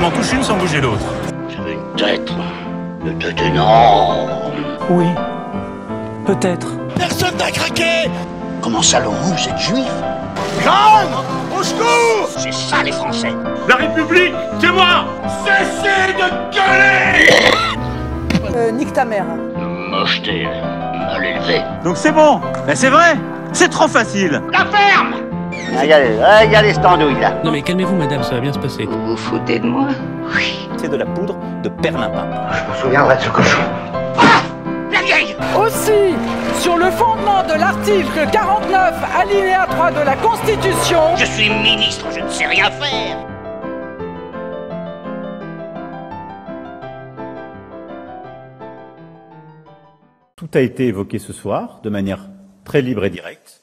m'en touche une sans bouger l'autre. J'avais une tête énorme. Oui, peut-être. Personne n'a craqué. Comment ça, vous êtes juif? Grande! Au secours! C'est ça, les Français. La République, c'est moi! Cessez de gueuler! Nique ta mère. Mocheté, mal élevée. Donc c'est bon. Ben c'est vrai. C'est trop facile. La ferme! Regardez cette andouille, là. Non mais calmez-vous madame, ça va bien se passer. Vous vous foutez de moi? Oui. C'est de la poudre de perlimpin. Je me souviendrai de ce cochon. Ah! La vieille! Aussi, sur le fondement de l'article 49, alinéa 3 de la Constitution... Je suis ministre, je ne sais rien faire. Tout a été évoqué ce soir de manière très libre et directe.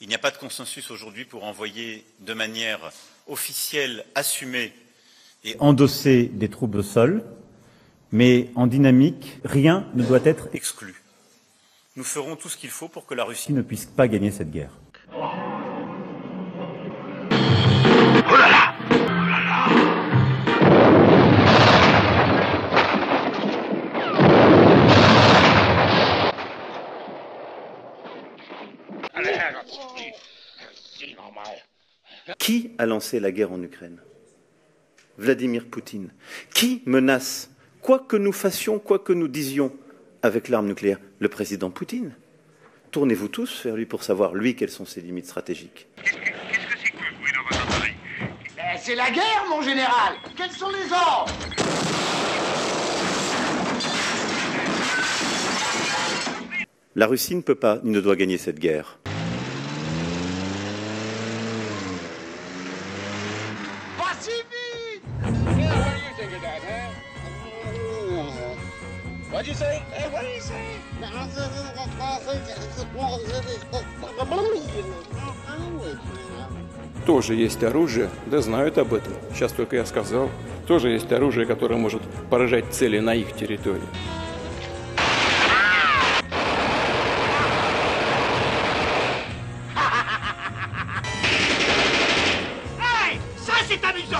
Il n'y a pas de consensus aujourd'hui pour envoyer de manière officielle, assumée et endossée des troupes au sol, mais en dynamique, rien ne doit être exclu. Nous ferons tout ce qu'il faut pour que la Russie ne puisse pas gagner cette guerre. Oh là là! Qui a lancé la guerre en Ukraine? Vladimir Poutine. Qui menace, quoi que nous fassions, quoi que nous disions, avec l'arme nucléaire? Le président Poutine. Tournez-vous tous vers lui pour savoir, lui, quelles sont ses limites stratégiques. Qu'est-ce que c'est que ce bruit dans votre oreille? C'est la guerre, mon général! Quels sont les ordres? La Russie ne peut pas, ni ne doit gagner cette guerre. Pas si vite! What'd you say? Hey, what did you say? Тоже есть оружие, да знают об этом. Сейчас только я сказал. Тоже есть оружие, которое может поражать цели на их территории. Hey! Ça, c'est amusant!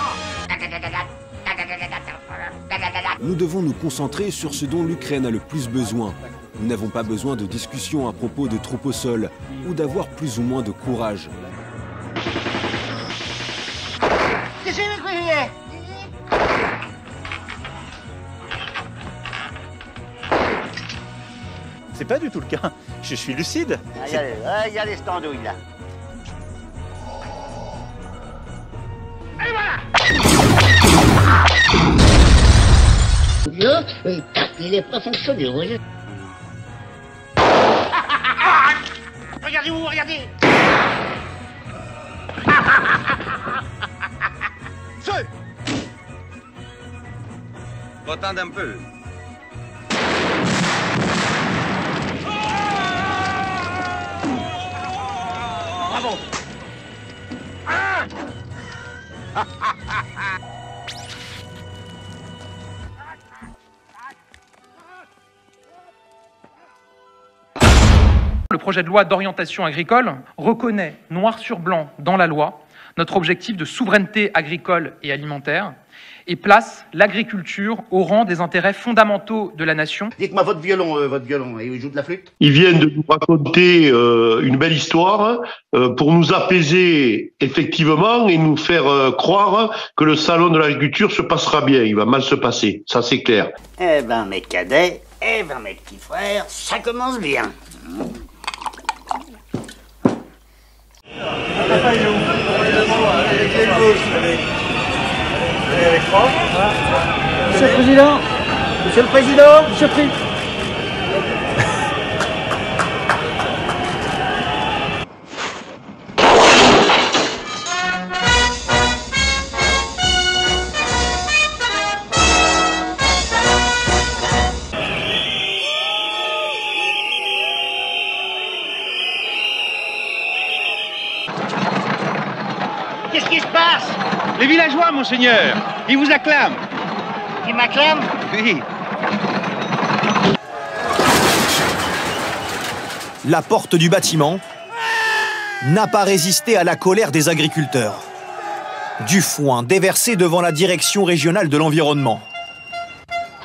Nous devons nous concentrer sur ce dont l'Ukraine a le plus besoin. Nous n'avons pas besoin de discussions à propos de troupes au sol ou d'avoir plus ou moins de courage. C'est pas du tout le cas. Je suis lucide. Regardez cette andouille, là. Et voilà! Il est pas fonctionné, vous voyez. Regardez-vous, regardez. Feu! Retends un peu. Bravo! Le projet de loi d'orientation agricole reconnaît noir sur blanc dans la loi notre objectif de souveraineté agricole et alimentaire et place l'agriculture au rang des intérêts fondamentaux de la nation. Dites-moi votre violon, il joue de la flûte? Ils viennent de nous raconter une belle histoire pour nous apaiser effectivement et nous faire croire que le salon de l'agriculture se passera bien. Il va mal se passer, ça c'est clair. Eh ben mes cadets, eh ben mes petits frères, ça commence bien. Monsieur le Président. Monsieur le Président. Monsieur le Président. Qu'est-ce qui se passe? Les villageois, monseigneur, ils vous acclament. Ils m'acclament? Oui. La porte du bâtiment n'a pas résisté à la colère des agriculteurs. Du foin déversé devant la direction régionale de l'environnement.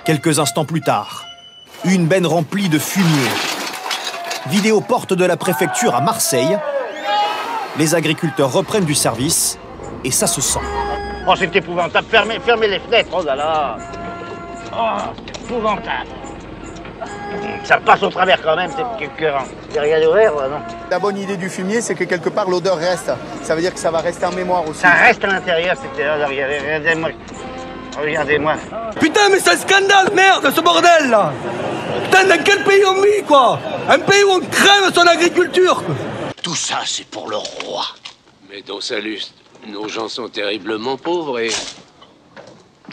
Quelques instants plus tard, une benne remplie de fumier. Vidée aux portes de la préfecture à Marseille. Les agriculteurs reprennent du service et ça se sent. Oh, c'est épouvantable. Fermez les fenêtres. Oh là là. Oh, c'est épouvantable. Ça passe au travers quand même, c'est écœurant. Il n'y a rien d'ouvert, non? La bonne idée du fumier, c'est que quelque part l'odeur reste. Ça veut dire que ça va rester en mémoire aussi. Ça reste à l'intérieur, regardez-moi. Regardez-moi. Putain, mais c'est un scandale, merde, ce bordel là. Putain, dans quel pays on vit, quoi? Un pays où on crève son agriculture. Tout ça, c'est pour le roi. Mais dans sa luste, nos gens sont terriblement pauvres et...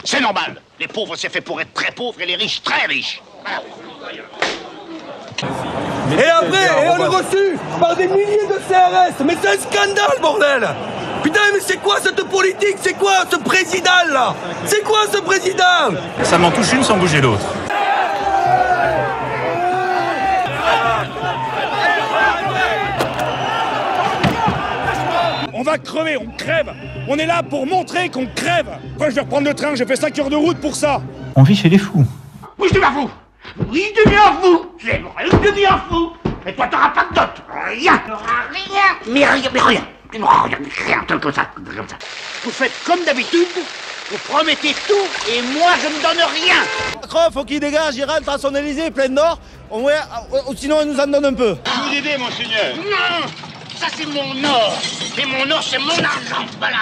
C'est normal. Les pauvres, c'est fait pour être très pauvres et les riches, très riches. Et après, on est reçu par des milliers de CRS. Mais c'est un scandale, bordel. Putain, mais c'est quoi cette politique? C'est quoi ce président là? C'est quoi ce président? Ça m'en touche une sans bouger l'autre. On va crever, on crève. On est là pour montrer qu'on crève. Quand je vais reprendre le train, j'ai fait 5 heures de route pour ça. On vit chez les fous. Oui, je deviens fou. Oui, je deviens fou. C'est vrai, je deviens fou. Et toi, t'auras pas de dot. Rien. T'auras rien. Mais rien. Tu n'auras rien. Comme ça. Vous faites comme d'habitude. Vous promettez tout et moi, je ne donne rien. Macron, faut qu'il dégage, il rentre à son Élysée plein d'or. Sinon, il nous en donne un peu. Vous aider, monseigneur. Non. Ça, c'est mon or. Et mon or, c'est mon argent. Voilà.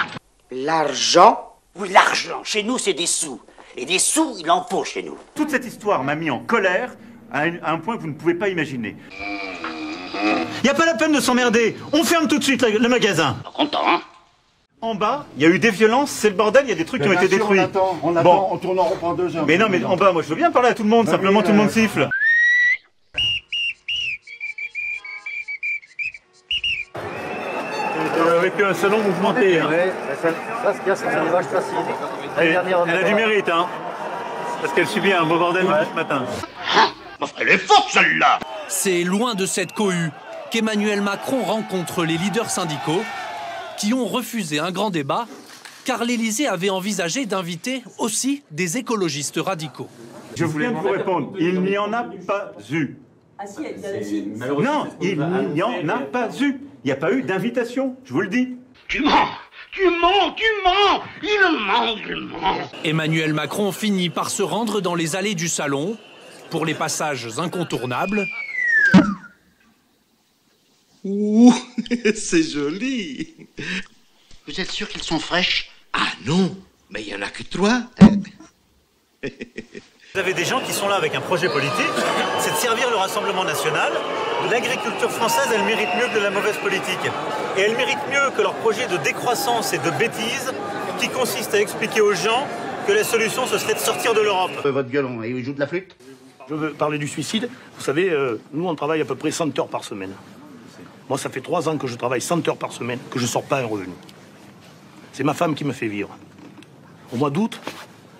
L'argent? Oui, l'argent. Chez nous, c'est des sous. Et des sous, il en faut chez nous. Toute cette histoire m'a mis en colère à un point que vous ne pouvez pas imaginer. Il n'y a pas la peine de s'emmerder. On ferme tout de suite le magasin. Content, hein? En bas, il y a eu des violences, c'est le bordel, il y a des trucs qui ont été détruits. On attend, on tourne en rond pendant 2 heures. Mais non, mais en bas, moi je veux bien parler à tout le monde, simplement tout le monde siffle. Avec un salon mouvementé. Hein. Ça, ce qu'il y a, c'est que c'est des vaches faciles. Elle a du mérite, hein. Parce qu'elle subit un beau bordel ce matin. Elle est forte, celle-là. C'est loin de cette cohue qu'Emmanuel Macron rencontre les leaders syndicaux qui ont refusé un grand débat car l'Élysée avait envisagé d'inviter aussi des écologistes radicaux. Je viens de vous répondre, il n'y en a pas eu. Ah si, il y a non, il n'y en a pas eu. Il n'y a pas eu d'invitation, je vous le dis. Tu mens. Il ment. Emmanuel Macron finit par se rendre dans les allées du salon pour les passages incontournables. Ouh, c'est joli. Vous êtes sûr qu'ils sont fraîches? Ah non, mais il y en a que 3. Vous avez des gens qui sont là avec un projet politique, c'est de servir le Rassemblement national. L'agriculture française, elle mérite mieux que de la mauvaise politique. Et elle mérite mieux que leur projet de décroissance et de bêtise qui consiste à expliquer aux gens que la solution, ce serait de sortir de l'Europe. Votre gueulon, il joue de la flûte? Je veux parler du suicide. Vous savez, nous, on travaille à peu près 100 heures par semaine. Moi, ça fait 3 ans que je travaille 100 heures par semaine, que je ne sors pas un revenu. C'est ma femme qui me fait vivre. Au mois d'août,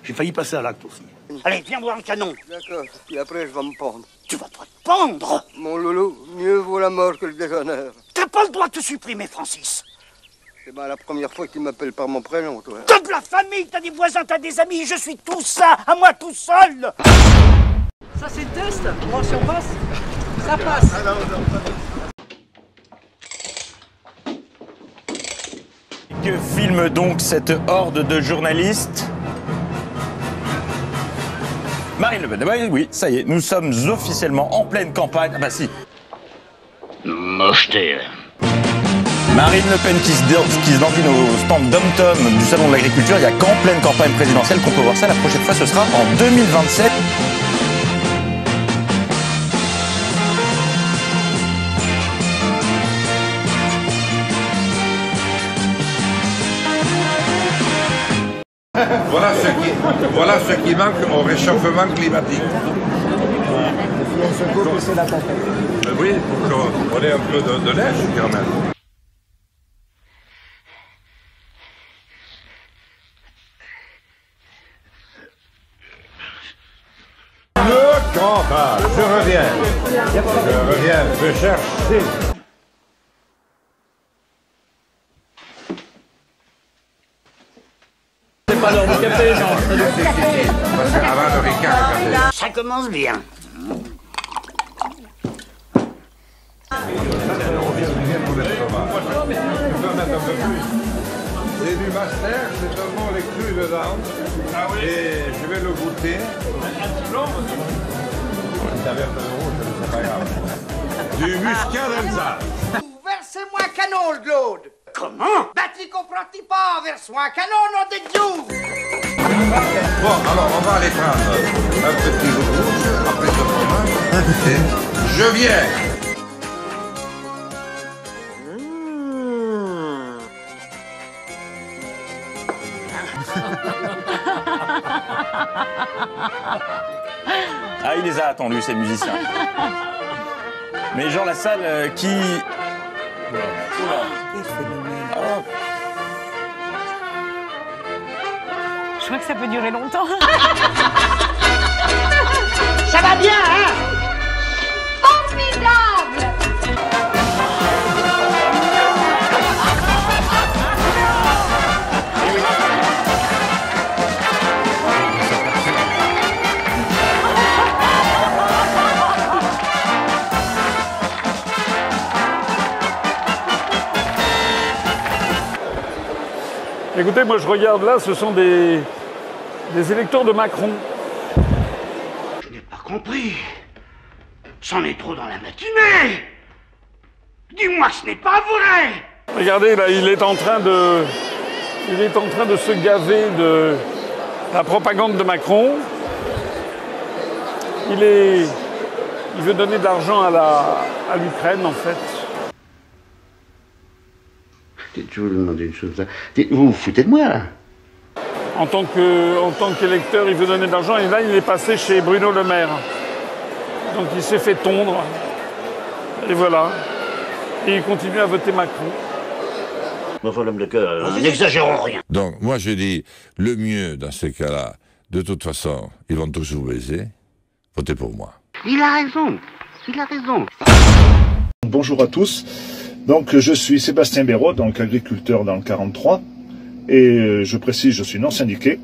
j'ai failli passer à l'acte aussi. Allez, viens voir le canon. D'accord, et après je vais me pendre. Tu vas pas te pendre. Mon loulou, mieux vaut la mort que le déshonneur. T'as pas le droit de te supprimer, Francis. C'est bien la première fois qu'il m'appelle par mon prénom, toi. T'as de la famille, t'as des voisins, t'as des amis, je suis tout ça, à moi tout seul. Ça c'est le test. Moi si on passe, ça passe. Que filme donc cette horde de journalistes? Marine Le Pen, oui, ça y est, nous sommes officiellement en pleine campagne. Ah bah si. Mocheté. Marine Le Pen qui se dandine au stand Dom-Tom du Salon de l'Agriculture. Il n'y a qu'en pleine campagne présidentielle qu'on peut voir ça. La prochaine fois, ce sera en 2027. Voilà ce qui manque au réchauffement climatique. Oui, pour qu'on ait un peu de neige quand même. Le campagne, je reviens, je cherche. handicapé, Jean. Parce qu'avant le Ricard, regardez. Ça commence bien. C'est du master, c'est seulement les crus dedans. Et je vais le goûter. Ça vert de rouge, c'est pas grave. Du muscat d'Alsace. Versez-moi un canon, le Claude. Comment? Bah, tu comprends-tu pas? Verse-moi un canon, nom de Dieu. Bon, alors on va aller prendre un petit jus rouge, après ce fromage, et je viens. Ah, il les a attendus, ces musiciens. Mais genre la salle qui... Ah. Je crois que ça peut durer longtemps. Ça va bien, hein? Formidable! Écoutez, moi je regarde là, ce sont des électeurs de Macron. Je n'ai pas compris. C'en est trop dans la matinée. Dis-moi que ce n'est pas vrai. Regardez, là, il est en train de se gaver de la propagande de Macron. Il veut donner de l'argent à l'Ukraine, en fait. Je veux vous demander une chose. Vous vous foutez de moi, là? En tant qu'électeur, il veut donner de l'argent. Et là, il est passé chez Bruno Le Maire. Donc, il s'est fait tondre. Et voilà. Et il continue à voter Macron. Enfin, l'homme de cœur, n'exagérons rien. Donc, moi, je dis, le mieux dans ces cas-là, de toute façon, ils vont tous vous baiser. Votez pour moi. Il a raison. Il a raison. Bonjour à tous. Donc, je suis Sébastien Béraud, donc agriculteur dans le 43. Et je précise, je suis non syndiqué.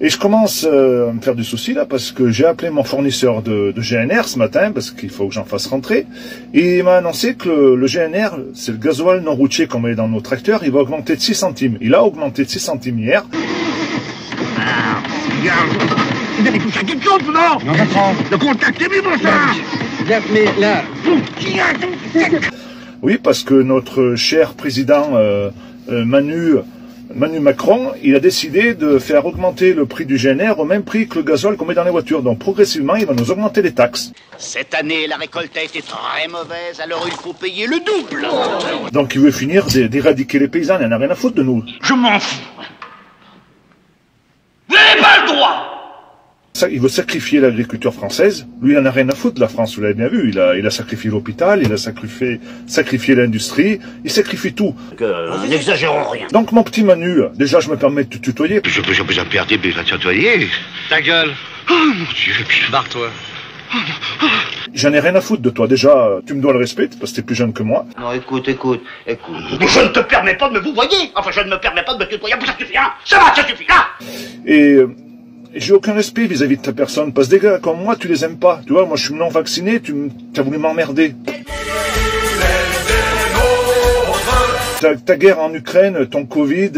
Et je commence à me faire du souci là, parce que j'ai appelé mon fournisseur de GNR ce matin, parce qu'il faut que j'en fasse rentrer. Et il m'a annoncé que le GNR, c'est le gasoil non routier qu'on met dans nos tracteurs, il va augmenter de 6 centimes. Il a augmenté de 6 centimes hier. Vous avez touché quelque chose, non? Non, d'accord. Le contact est vivre, ça. Mais là... Oui, parce que notre cher président Manu Macron, il a décidé de faire augmenter le prix du GNR au même prix que le gasoil qu'on met dans les voitures. Donc progressivement, il va nous augmenter les taxes. Cette année, la récolte a été très mauvaise, alors il faut payer le double. Donc il veut finir d'éradiquer les paysans, il n'en a rien à foutre de nous. Je m'en fous. Vous n'avez pas le droit. Il veut sacrifier l'agriculture française. Lui, il n'en a rien à foutre de la France, vous l'avez bien vu. Il a sacrifié l'hôpital, il a sacrifié l'industrie, il sacrifie tout. N'exagérons rien. Donc, mon petit Manu, déjà, je me permets de te tutoyer. Je peux perdre, mais va te tutoyer. Ta gueule. Oh mon Dieu. Barre-toi. J'en ai rien à foutre de toi. Déjà, tu me dois le respect, parce que t'es plus jeune que moi. Non, écoute. Je ne te permets pas de me vous voyer. Enfin, je ne me permets pas de me tutoyer. Ça suffit, hein. Ça suffit, là. Et j'ai aucun respect vis-à-vis de ta personne, parce que des gars comme moi, tu les aimes pas. Tu vois, moi je suis non vacciné, tu as voulu m'emmerder. Ta guerre en Ukraine, ton Covid,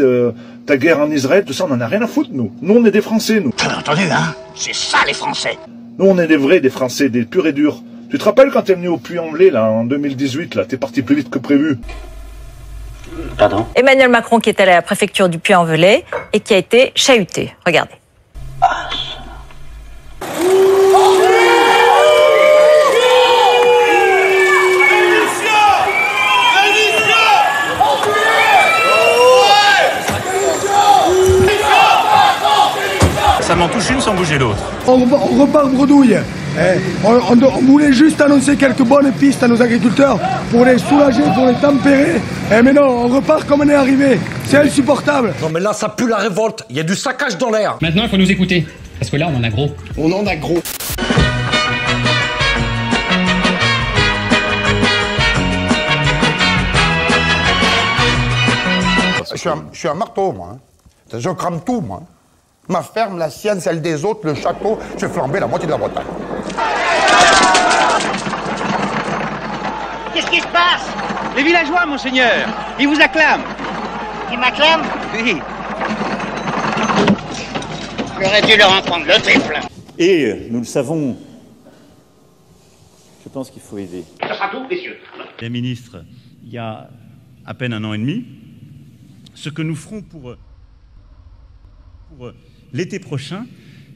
ta guerre en Israël, tout ça, on en a rien à foutre, nous. Nous, on est des Français, nous. T'as entendu, hein? C'est ça, les Français. Nous, on est des vrais, des Français, des purs et durs. Tu te rappelles quand t'es venu au Puy-en-Velay, là, en 2018, là, t'es parti plus vite que prévu. Pardon? Emmanuel Macron qui est allé à la préfecture du Puy-en-Velay et qui a été chahuté. Regardez. Ça m'en touche une sans bouger l'autre. On repart bredouille. On voulait juste annoncer quelques bonnes pistes à nos agriculteurs pour les soulager, pour les tempérer. Mais non, on repart comme on est arrivé. C'est insupportable. Non mais là ça pue la révolte. Il y a du saccage dans l'air. Maintenant il faut nous écouter. Parce que là on en a gros. On en a gros. Je suis un marteau, moi. Je crame tout, moi. Ma ferme, la sienne, celle des autres, le château, je flambais la moitié de la Bretagne. Qu'est-ce qui se passe? Les villageois, monseigneur, ils vous acclament. Ils m'acclament? Oui. J'aurais dû leur en prendre le triple. Et nous le savons, je pense qu'il faut aider. Ça sera tout, messieurs. Les ministres, il y a à peine 1 an et demi, ce que nous ferons pour l'été prochain,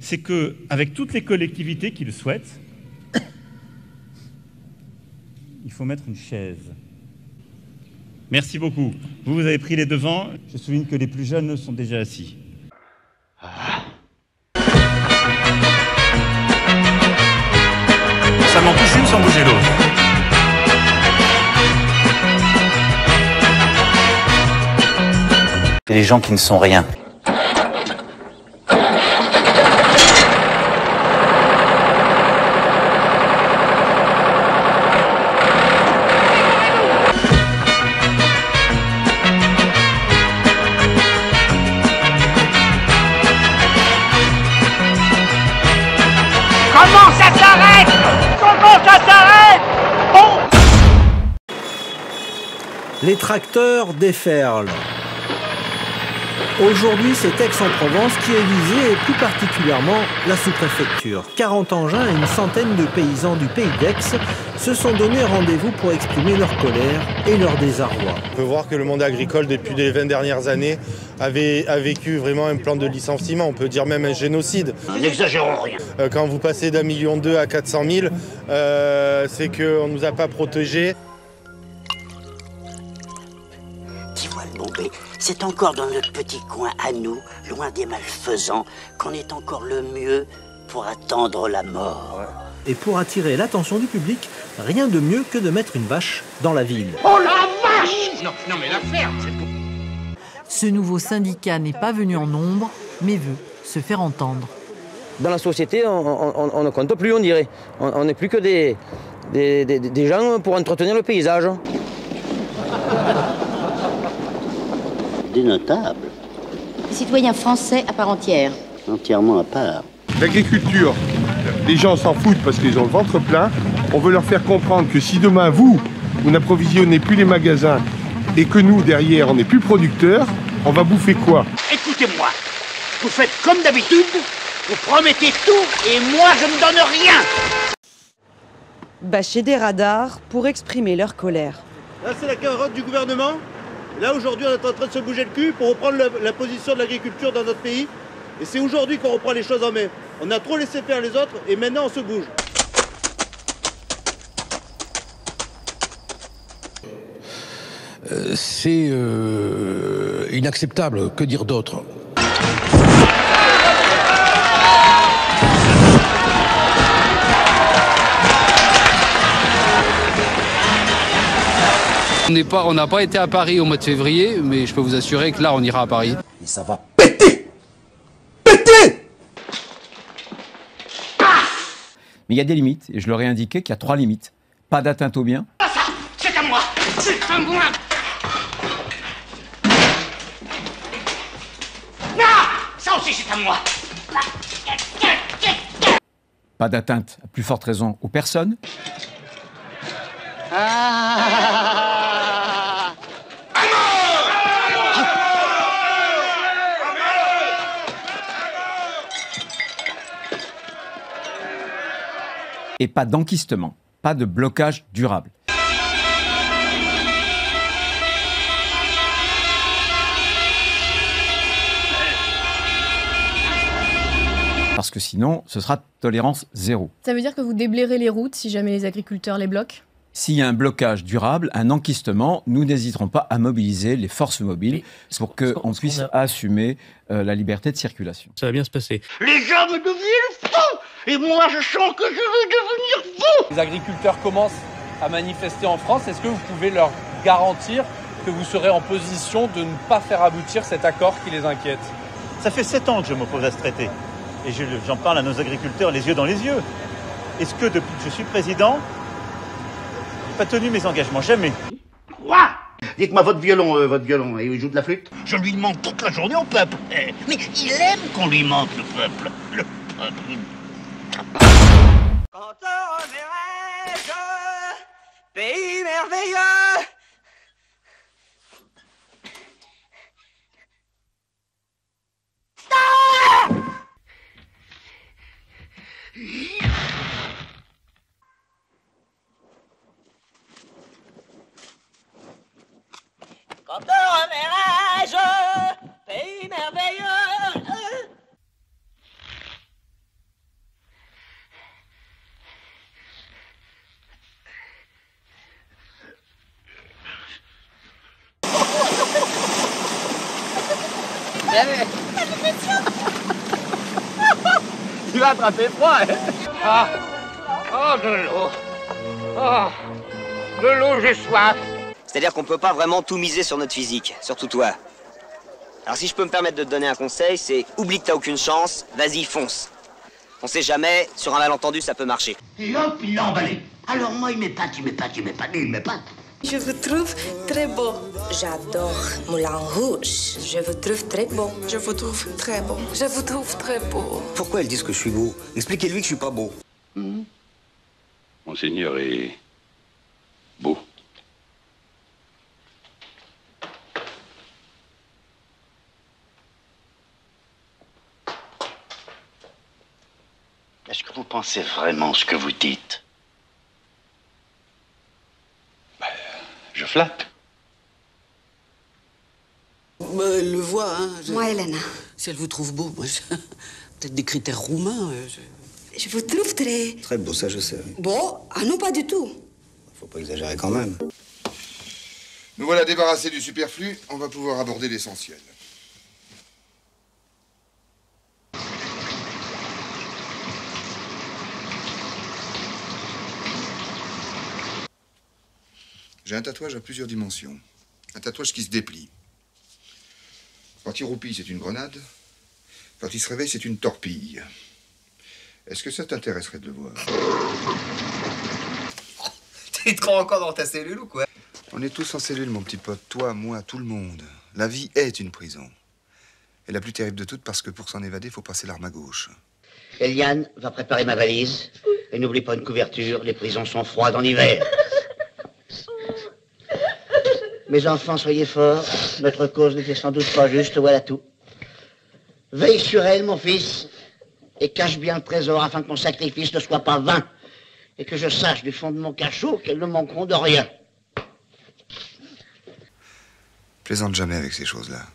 c'est que, avec toutes les collectivités qui le souhaitent, il faut mettre une chaise. Merci beaucoup. Vous avez pris les devants. Je souligne que les plus jeunes sont déjà assis. Ça m'en touche une sans bouger l'autre. C'est les gens qui ne sont rien. Comment ça s'arrête? Comment ça s'arrête? Les tracteurs déferlent. Aujourd'hui, c'est Aix-en-Provence qui est visée, et plus particulièrement la sous-préfecture. 40 engins et une centaine de paysans du pays d'Aix se sont donné rendez-vous pour exprimer leur colère et leur désarroi. On peut voir que le monde agricole, depuis les 20 dernières années, a vécu vraiment un plan de licenciement, on peut dire même un génocide. N'exagérons rien. Quand vous passez d'1,2 million à 400 000, c'est qu'on ne nous a pas protégés. Dis-moi le Bombay, c'est encore dans notre petit coin à nous, loin des malfaisants, qu'on est encore le mieux pour attendre la mort. Et pour attirer l'attention du public, rien de mieux que de mettre une vache dans la ville. Oh la vache! Non mais la ferme, c'est tout. Ce nouveau syndicat n'est pas venu en nombre, mais veut se faire entendre. Dans la société, on ne compte plus, on dirait. On n'est plus que des gens pour entretenir le paysage. Des notables. Des citoyens français à part entière. Entièrement à part. L'agriculture, les gens s'en foutent parce qu'ils ont le ventre plein. On veut leur faire comprendre que si demain, vous n'approvisionnez plus les magasins et que nous, derrière, on n'est plus producteurs, on va bouffer quoi? Écoutez-moi, vous faites comme d'habitude, vous promettez tout et moi je ne donne rien. Bâcher des radars pour exprimer leur colère. Là c'est la carotte du gouvernement. Là aujourd'hui on est en train de se bouger le cul pour reprendre la position de l'agriculture dans notre pays. Et c'est aujourd'hui qu'on reprend les choses en main. On a trop laissé faire les autres et maintenant on se bouge. C'est inacceptable, que dire d'autre? On n'a pas été à Paris au mois de février, mais je peux vous assurer que là on ira à Paris. Et ça va péter! Mais il y a des limites, et je leur ai indiqué qu'il y a 3 limites. Pas d'atteinte aux biens. Ça, c'est à moi! C'est à moi! Non! Ça aussi c'est à moi! Pas d'atteinte, à plus forte raison, aux personnes. Et pas d'enquistement, pas de blocage durable. Parce que sinon, ce sera tolérance zéro. Ça veut dire que vous déblayerez les routes si jamais les agriculteurs les bloquent? S'il y a un blocage durable, un enquistement, nous n'hésiterons pas à mobiliser les forces mobiles pour qu'on puisse assumer la liberté de circulation. Ça va bien se passer. Les gens me deviennent fous! Et moi je sens que je vais devenir fou! Les agriculteurs commencent à manifester en France. Est-ce que vous pouvez leur garantir que vous serez en position de ne pas faire aboutir cet accord qui les inquiète? Ça fait 7 ans que je m'oppose à ce traité. Et j'en parle à nos agriculteurs les yeux dans les yeux. Est-ce que depuis que je suis président, je n'ai pas tenu mes engagements? Jamais. Quoi? Dites-moi, votre violon, il joue de la flûte? Je lui demande toute la journée au peuple. Mais il aime qu'on lui mente, le peuple. Le peuple. Quand te reverrai-je, pays merveilleux? Stop! Quand te reverrai-je, pays merveilleux? Tu vas attraper froid, hein? Oh, de l'eau. Oh, de l'eau, j'ai soif. C'est-à-dire qu'on peut pas vraiment tout miser sur notre physique, surtout toi. Alors si je peux me permettre de te donner un conseil, c'est oublie que t'as aucune chance, vas-y, fonce. On sait jamais, sur un malentendu, ça peut marcher. Et hop, il l'a emballé. Alors moi, il m'épate. Je vous trouve très beau. J'adore Moulin Rouge. Je vous trouve très beau. Je vous trouve très beau. Je vous trouve très beau. Pourquoi elles disent que je suis beau? Expliquez-lui que je suis pas beau. Monseigneur est beau. Est-ce que vous pensez vraiment ce que vous dites? Je flatte. Elle le voit, hein. Moi, Elena. Si elle vous trouve beau, moi, peut-être des critères roumains. Je vous trouve très... Très beau, ça je sais. beau. Ah non, pas du tout. Faut pas exagérer quand même. Nous voilà débarrassés du superflu, on va pouvoir aborder l'essentiel. J'ai un tatouage à plusieurs dimensions. Un tatouage qui se déplie. Quand il roupille, c'est une grenade. Quand il se réveille, c'est une torpille. Est-ce que ça t'intéresserait de le voir? T'es trop encore dans ta cellule ou quoi? On est tous en cellule, mon petit pote. Toi, moi, tout le monde. La vie est une prison. Et la plus terrible de toutes, parce que pour s'en évader, il faut passer l'arme à gauche. Eliane va préparer ma valise. Et n'oublie pas une couverture, les prisons sont froides en hiver. Mes enfants, soyez forts. Notre cause n'était sans doute pas juste, voilà tout. Veille sur elle, mon fils, et cache bien le trésor afin que mon sacrifice ne soit pas vain, et que je sache du fond de mon cachot qu'elles ne manqueront de rien. Plaisante jamais avec ces choses-là.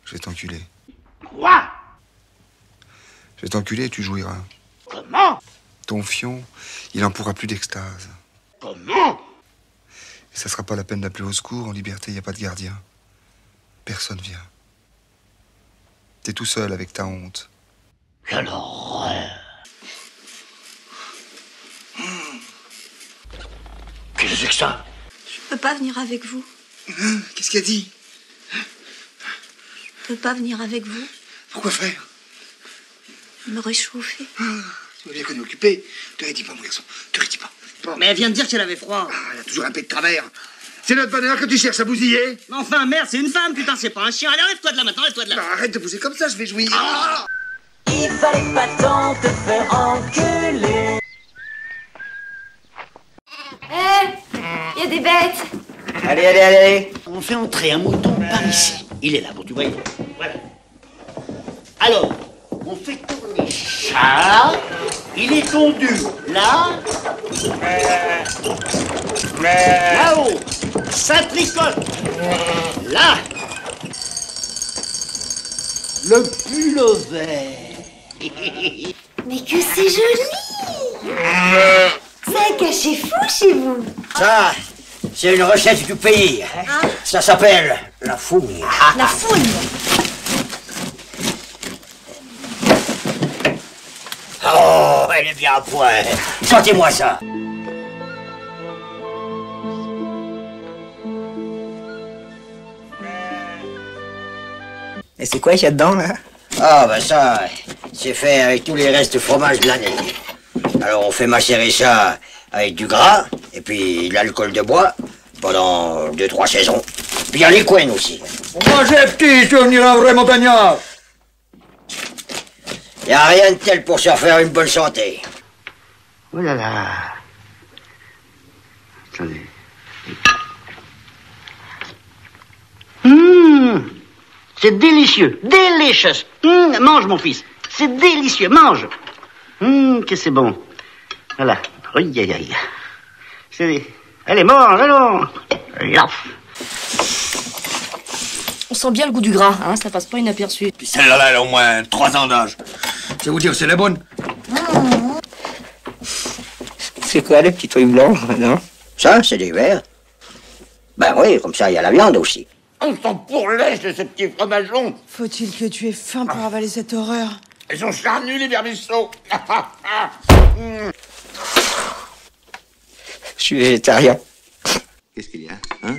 Je vais t'enculer. Quoi? Je vais t'enculer et tu jouiras. Comment? Ton fion, il en pourra plus d'extase. Comment? Et ça sera pas la peine d'appeler au secours. En liberté, il n'y a pas de gardien. Personne vient. T'es tout seul avec ta honte. Quelle horreur! Qu'est-ce que c'est que ça? Je peux pas venir avec vous. Qu'est-ce qu'il a dit? Je peux pas venir avec vous. Pourquoi faire? Je me réchauffer. Tu m'as bien connu occupé. Te rédis pas, mon garçon. Te rédis pas. Mais elle vient de dire qu'elle avait froid. Elle a toujours un pet de travers. C'est notre bonheur que tu cherches à bousiller. Mais enfin, merde, c'est une femme, putain, c'est pas un chien. Allez, enlève-toi de là maintenant, enlève-toi de là. Non, arrête de bouger comme ça, je vais jouir. Il fallait pas tant te faire enculer. Il y a des bêtes. Allez. On fait entrer un mouton par ici. Il est là, bon, tu vois. Voilà. Alors, on fait tourner ça. Il est tondu là. Là-haut. Ça tricote. Là. Le pullover. Mais que c'est joli. C'est un cachet fou chez vous. Ça, c'est une recette du pays. Ça s'appelle la fougne. La fouine. Oh, elle est bien à point. Sentez-moi ça. Et c'est quoi qu'il y a dedans, là? Ah, bah ça, c'est fait avec tous les restes fromage de l'année. Alors on fait macérer ça avec du gras, et puis de l'alcool de bois, Pendant 2-3 saisons. Puis il y a les Quen aussi. Moi j'ai petit, je devenir un vrai montagnard. Y a rien de tel pour se refaire une bonne santé. Oh là là. Attendez. C'est délicieux, delicious. Mange mon fils, c'est délicieux, mange. Que c'est bon. Voilà. Aïe aïe aïe. Allez, mange, allons. On sent bien le goût du gras, hein, ça passe pas inaperçu. Puis celle-là, elle a au moins 3 ans d'âge. Je vais vous dire, c'est la bonne. C'est quoi les petits trucs blancs, non? Ça, c'est des verres. Ben oui, comme ça, il y a la viande aussi. On s'en pourlèche de ces petits fromageons. Faut-il que tu aies faim pour avaler cette horreur? Ils sont charnus, les vermisseaux. Je suis végétarien. Qu'est-ce qu'il y a, hein?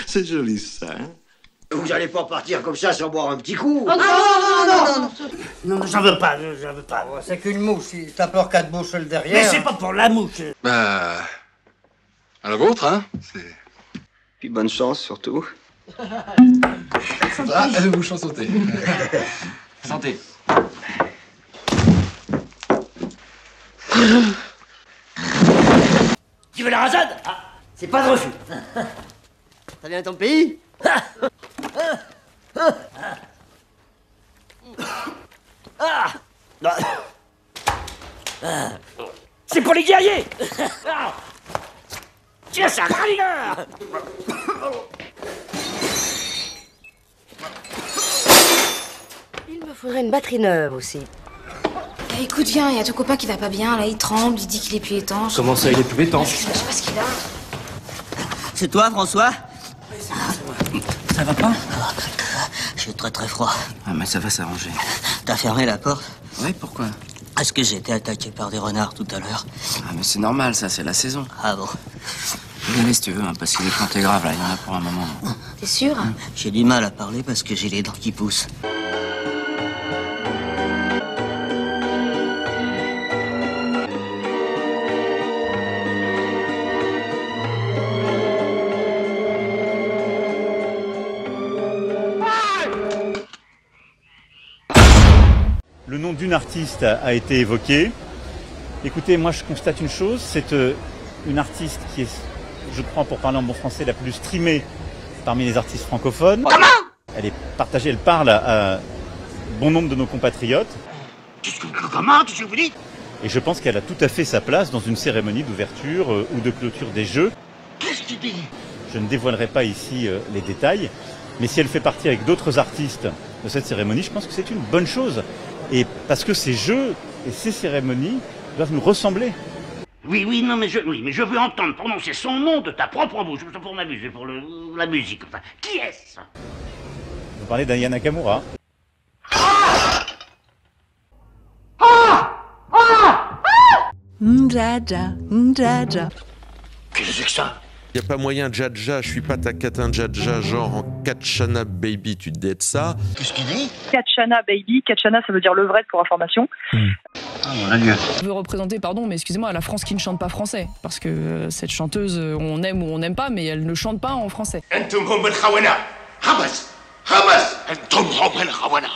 C'est joli, ça, hein? Vous allez pas partir comme ça sans boire un petit coup? Oh, non. Non, j'en veux pas, j'en veux pas. C'est qu'une mouche, si t'as peur qu'elle te bouche le derrière. Mais c'est pas pour la mouche. Bah. À la vôtre, hein? Puis bonne chance, surtout. Ah, allez-vous chanter. Santé. Tu veux la rasade? Ah, c'est pas de refus. T'as bien ton pays? C'est pour les guerriers. Tiens ça, rigueur. Il me faudrait une batterie neuve aussi. Écoute, viens, il y a ton copain qui va pas bien, là, il tremble, il dit qu'il est plus étanche. Comment ça, il est plus étanche? Je sais pas ce qu'il a. C'est toi, François? Ça va pas? J'ai très très froid. Ah, mais ça va s'arranger. T'as fermé la porte? Ouais, pourquoi? Parce que j'ai été attaqué par des renards tout à l'heure. Ah, mais c'est normal, ça, c'est la saison. Ah bon? Viens aller si tu veux, hein, parce qu'il est planté grave, là, il y en a pour un moment. T'es sûr? J'ai du mal à parler parce que j'ai les dents qui poussent. Le nom d'une artiste a été évoqué. Écoutez, moi je constate une chose, c'est une artiste qui est, je crois pour parler en bon français, la plus streamée parmi les artistes francophones. Comment? Elle est partagée, elle parle à bon nombre de nos compatriotes. Comment? Qu'est-ce que vous dites? Et je pense qu'elle a tout à fait sa place dans une cérémonie d'ouverture ou de clôture des Jeux. Qu'est-ce que tu dis? Je ne dévoilerai pas ici les détails, mais si elle fait partie avec d'autres artistes de cette cérémonie, je pense que c'est une bonne chose. Et parce que ces jeux et ces cérémonies doivent nous ressembler. Oui, non, mais je veux entendre prononcer son nom de ta propre bouche, pour m'amuser, pour la musique, enfin. Qui est-ce? Vous parlez d'Aya Nakamura. Ndjaja, ndjaja. Qu'est-ce que c'est que ça? Y a pas moyen, Djadja, je suis pas ta catin Djadja, genre en Katchana baby, tu te dettes ça. Qu'est-ce qu'il dit? Katchana baby, Katchana ça veut dire levrette pour information. Ah mon Dieu. Je veux représenter, pardon, mais excusez-moi, la France qui ne chante pas français. Parce que cette chanteuse, on aime ou on n'aime pas, mais elle ne chante pas en français. انتم هم الخونة. حبس انتم هم الخونة.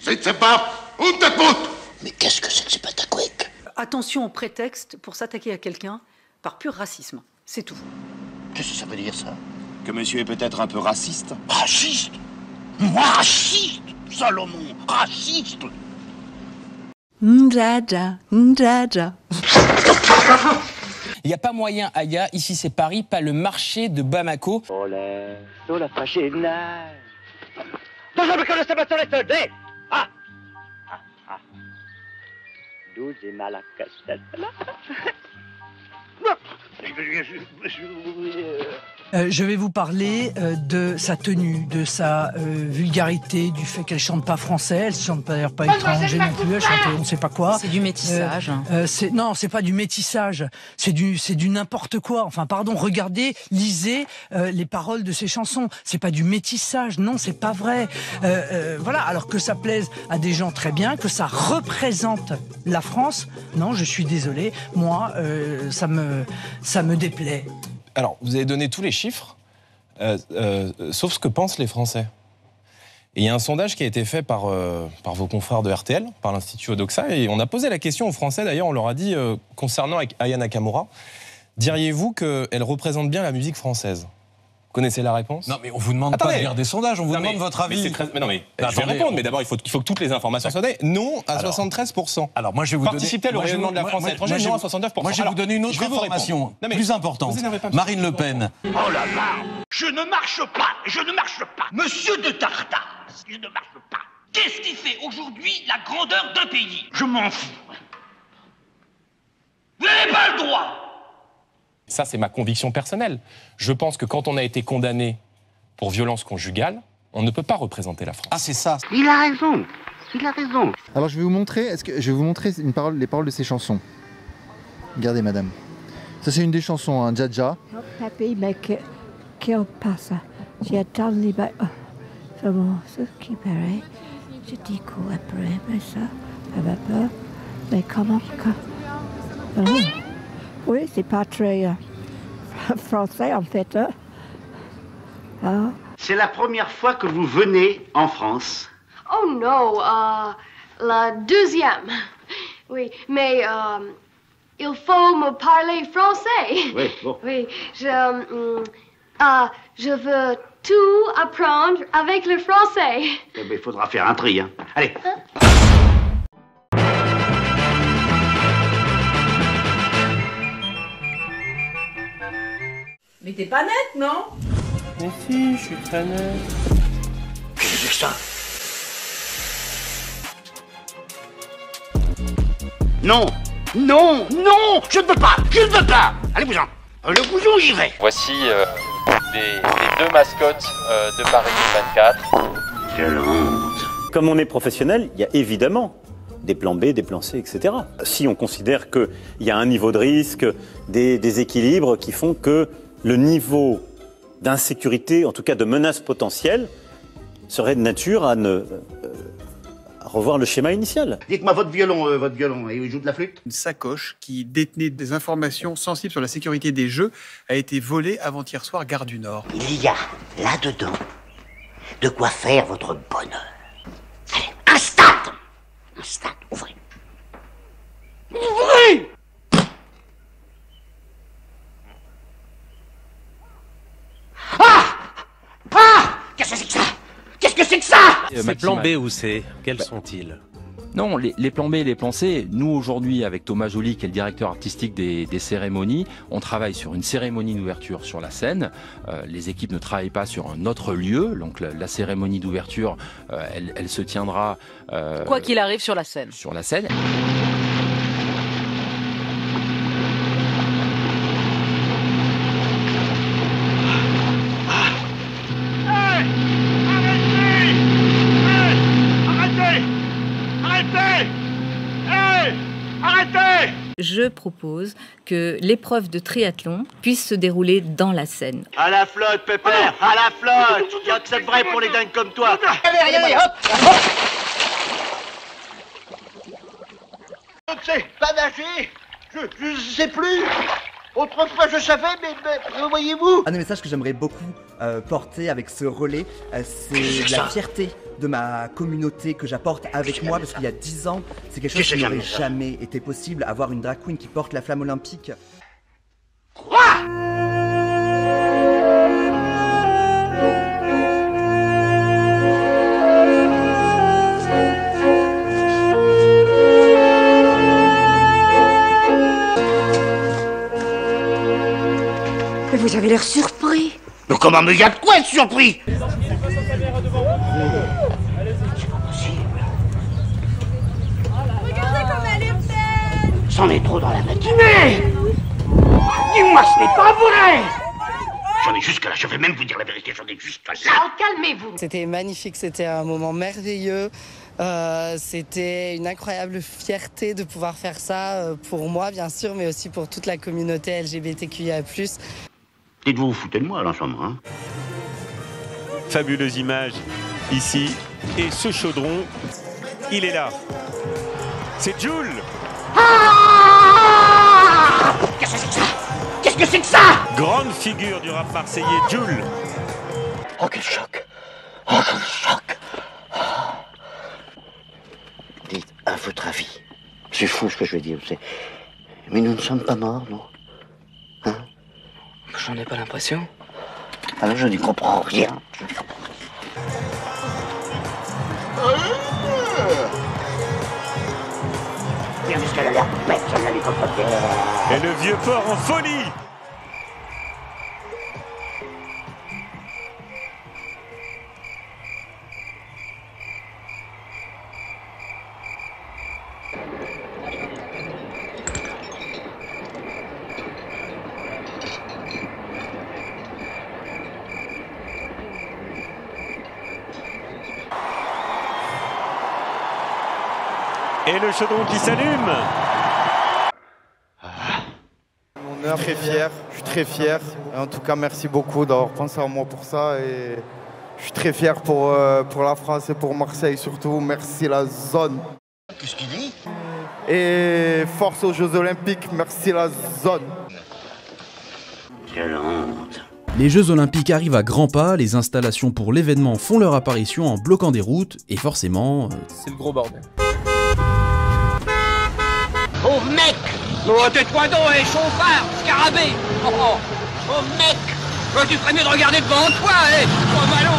زيت سباب وانت تموت. Mais qu'est-ce que c'est que ces patacouics? Attention au prétexte pour s'attaquer à quelqu'un par pur racisme. C'est tout. Qu'est-ce que ça veut dire, ça? Que monsieur est peut-être un peu raciste? Raciste? Moi, raciste? Salomon, raciste? Ndjaja, ndjaja. Il n'y a pas moyen, Aya, ici c'est Paris, pas le marché de Bamako. Olé, sulla fascina. Dove mi conosce Mazzoletto? Ah! Douze malacca. Je vais vous parler de sa tenue, de sa vulgarité, du fait qu'elle chante pas français, elle chante d'ailleurs pas étranger non plus, elle chante on ne sait pas quoi. C'est du métissage. Non, c'est pas du métissage, c'est du n'importe quoi. Enfin, pardon, regardez, lisez les paroles de ses chansons. C'est pas du métissage, non, c'est pas vrai. Voilà, alors que ça plaise à des gens très bien, que ça représente la France, non, je suis désolé, moi, ça me déplaît. Alors, vous avez donné tous les chiffres, sauf ce que pensent les Français. Et il y a un sondage qui a été fait par vos confrères de RTL, par l'Institut Odoxa, et on a posé la question aux Français, d'ailleurs, on leur a dit, concernant Aya Nakamura, diriez-vous qu'elle représente bien la musique française ? Vous connaissez la réponse ? Non, mais on vous demande pas de lire des sondages, on vous demande votre avis. Mais non, mais je vais répondre, mais d'abord, il faut que toutes les informations soient données. Non à 73%. Alors, moi, je vais vous donner... Participer à le rayonnement de la France à l'étranger, non à 69%. Moi, je vais vous donner une autre information, plus importante. Marine Le Pen. Oh là là, je ne marche pas. Monsieur de Tartas, je ne marche pas. Qu'est-ce qui fait aujourd'hui la grandeur d'un pays? Je m'en fous. Vous n'avez pas le droit. Ça, c'est ma conviction personnelle. Je pense que quand on a été condamné pour violence conjugale, on ne peut pas représenter la France. Ah, c'est ça. Il a raison. Alors, je vais vous montrer, les paroles de ses chansons. Regardez, madame. Ça, c'est une des chansons, hein, Dja-Dja. Papy, mais qu'il passe. J'attends les bains. Vraiment, ce qui paraît. Je dis quoi après, mais ça va pas. Mais comment que... Oh. Oui, c'est pas très français en fait. Ah. C'est la première fois que vous venez en France? Oh non, la deuxième. Oui, mais il faut me parler français. Oui, bon. Oui, je veux tout apprendre avec le français. Eh bien, il faudra faire un tri, hein. Allez. Mais t'es pas nette, non? Mais si, je suis très net. Qu'est-ce que c'est que ça? Non, je ne veux pas. Allez-vous-en. Le bouillon, j'y vais. Voici les deux mascottes de Paris 2024. Quelle honte. Comme on est professionnel, il y a évidemment des plans B, des plans C, etc. Si on considère qu'il y a un niveau de risque, des déséquilibres qui font que le niveau d'insécurité, en tout cas de menace potentielle, serait de nature à revoir le schéma initial. Dites-moi votre violon, et il joue de la flûte? Une sacoche qui détenait des informations sensibles sur la sécurité des Jeux a été volée avant-hier soir, gare du Nord. Il y a là-dedans de quoi faire votre bonheur. Allez, un stade, ouvrez. Qu'est-ce que c'est que ça? Ces plans B ou C, quels sont-ils? Non, les plans B et les plans C, nous aujourd'hui avec Thomas Joly qui est le directeur artistique des cérémonies, on travaille sur une cérémonie d'ouverture sur la scène. Les équipes ne travaillent pas sur un autre lieu, donc la cérémonie d'ouverture, elle se tiendra... quoi qu'il arrive sur la scène. Sur la scène. Je propose que l'épreuve de triathlon puisse se dérouler dans la Seine. À la flotte, Pépère, à la flotte. Il y a que ça de vrai pour les dingues comme toi. Allez, hop. Je ne sais pas nager. Je sais plus. Autrefois je savais, mais voyez-vous. Un des messages que j'aimerais beaucoup porter avec ce relais, c'est la fierté de ma communauté que j'apporte avec moi, parce qu'il y a 10 ans, c'est quelque chose qui n'aurait jamais été possible, avoir une drag queen qui porte la flamme olympique. Quoi ? Mais vous avez l'air surpris. Mais comment me y a de quoi être surpris? Regardez comme elle est belle. C'en est trop dans la matinée. Dis-moi, ce n'est pas vrai. J'en ai jusque là, je vais même vous dire la vérité, j'en ai jusque là. Calmez-vous. C'était magnifique, c'était un moment merveilleux. C'était une incroyable fierté de pouvoir faire ça pour moi, bien sûr, mais aussi pour toute la communauté LGBTQIA+. Dites-vous, vous foutez de moi, là, en ce moment, hein. Fabuleuse image, ici. Et ce chaudron, il est là. C'est Jules. Qu'est-ce que c'est que ça? Qu'est-ce que c'est que ça? Grande figure du rap marseillais, Jules. Oh, quel choc! Oh, quel choc! Dites, à votre avis, c'est fou ce que je vais dire, c'est... Mais nous ne sommes pas morts, non? Hein? J'en ai pas l'impression. Alors je n'y comprends rien. Tiens, jusqu'à la l'air bête, celle-là, les cocotiers. Et le vieux port en folie. Et le chaudron qui s'allume. Je suis très fier. Et en tout cas, merci beaucoup d'avoir pensé à moi pour ça. Et je suis très fier pour la France et pour Marseille surtout. Merci la zone. Qu'est-ce qu'il dit? Et force aux Jeux Olympiques, merci la zone. Quelle honte. Les Jeux Olympiques arrivent à grands pas, les installations pour l'événement font leur apparition en bloquant des routes, et forcément... C'est le gros bordel. Pauvre mec! Oh, tais-toi donc, chauffard, scarabée! Oh, mec! Tu ferais mieux de regarder devant toi, Oh, ballon!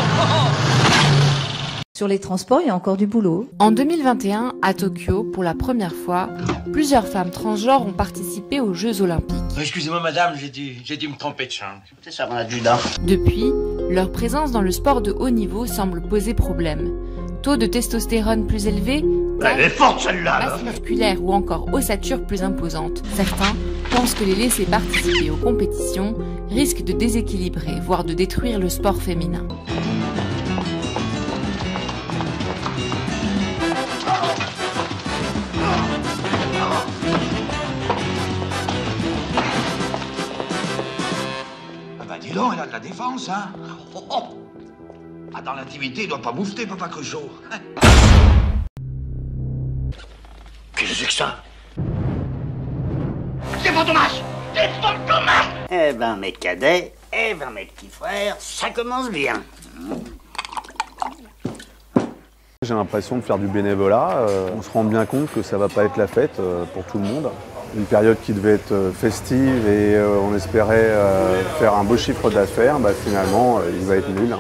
Sur les transports, il y a encore du boulot. En 2021, à Tokyo, pour la première fois, plusieurs femmes transgenres ont participé aux Jeux Olympiques. Excusez-moi madame, j'ai dû me tromper de chambre. C'est ça mon adjudant. Depuis, leur présence dans le sport de haut niveau semble poser problème. Taux de testostérone plus élevé, Elle est forte celle-là! masse musculaire ou encore ossature plus imposante. Certains pensent que les laisser participer aux compétitions risquent de déséquilibrer, voire de détruire le sport féminin. Dis donc, elle a de la défense, hein? Ah, dans l'intimité, il doit pas moufter, papa cochon. Qu'est-ce que c'est que ça? C'est Fantomas! C'est Fantomas! Eh ben, mes cadets, eh ben, mes petits frères, ça commence bien. J'ai l'impression de faire du bénévolat. On se rend bien compte que ça va pas être la fête pour tout le monde. Une période qui devait être festive et on espérait faire un beau chiffre d'affaires, bah, finalement il va être nul.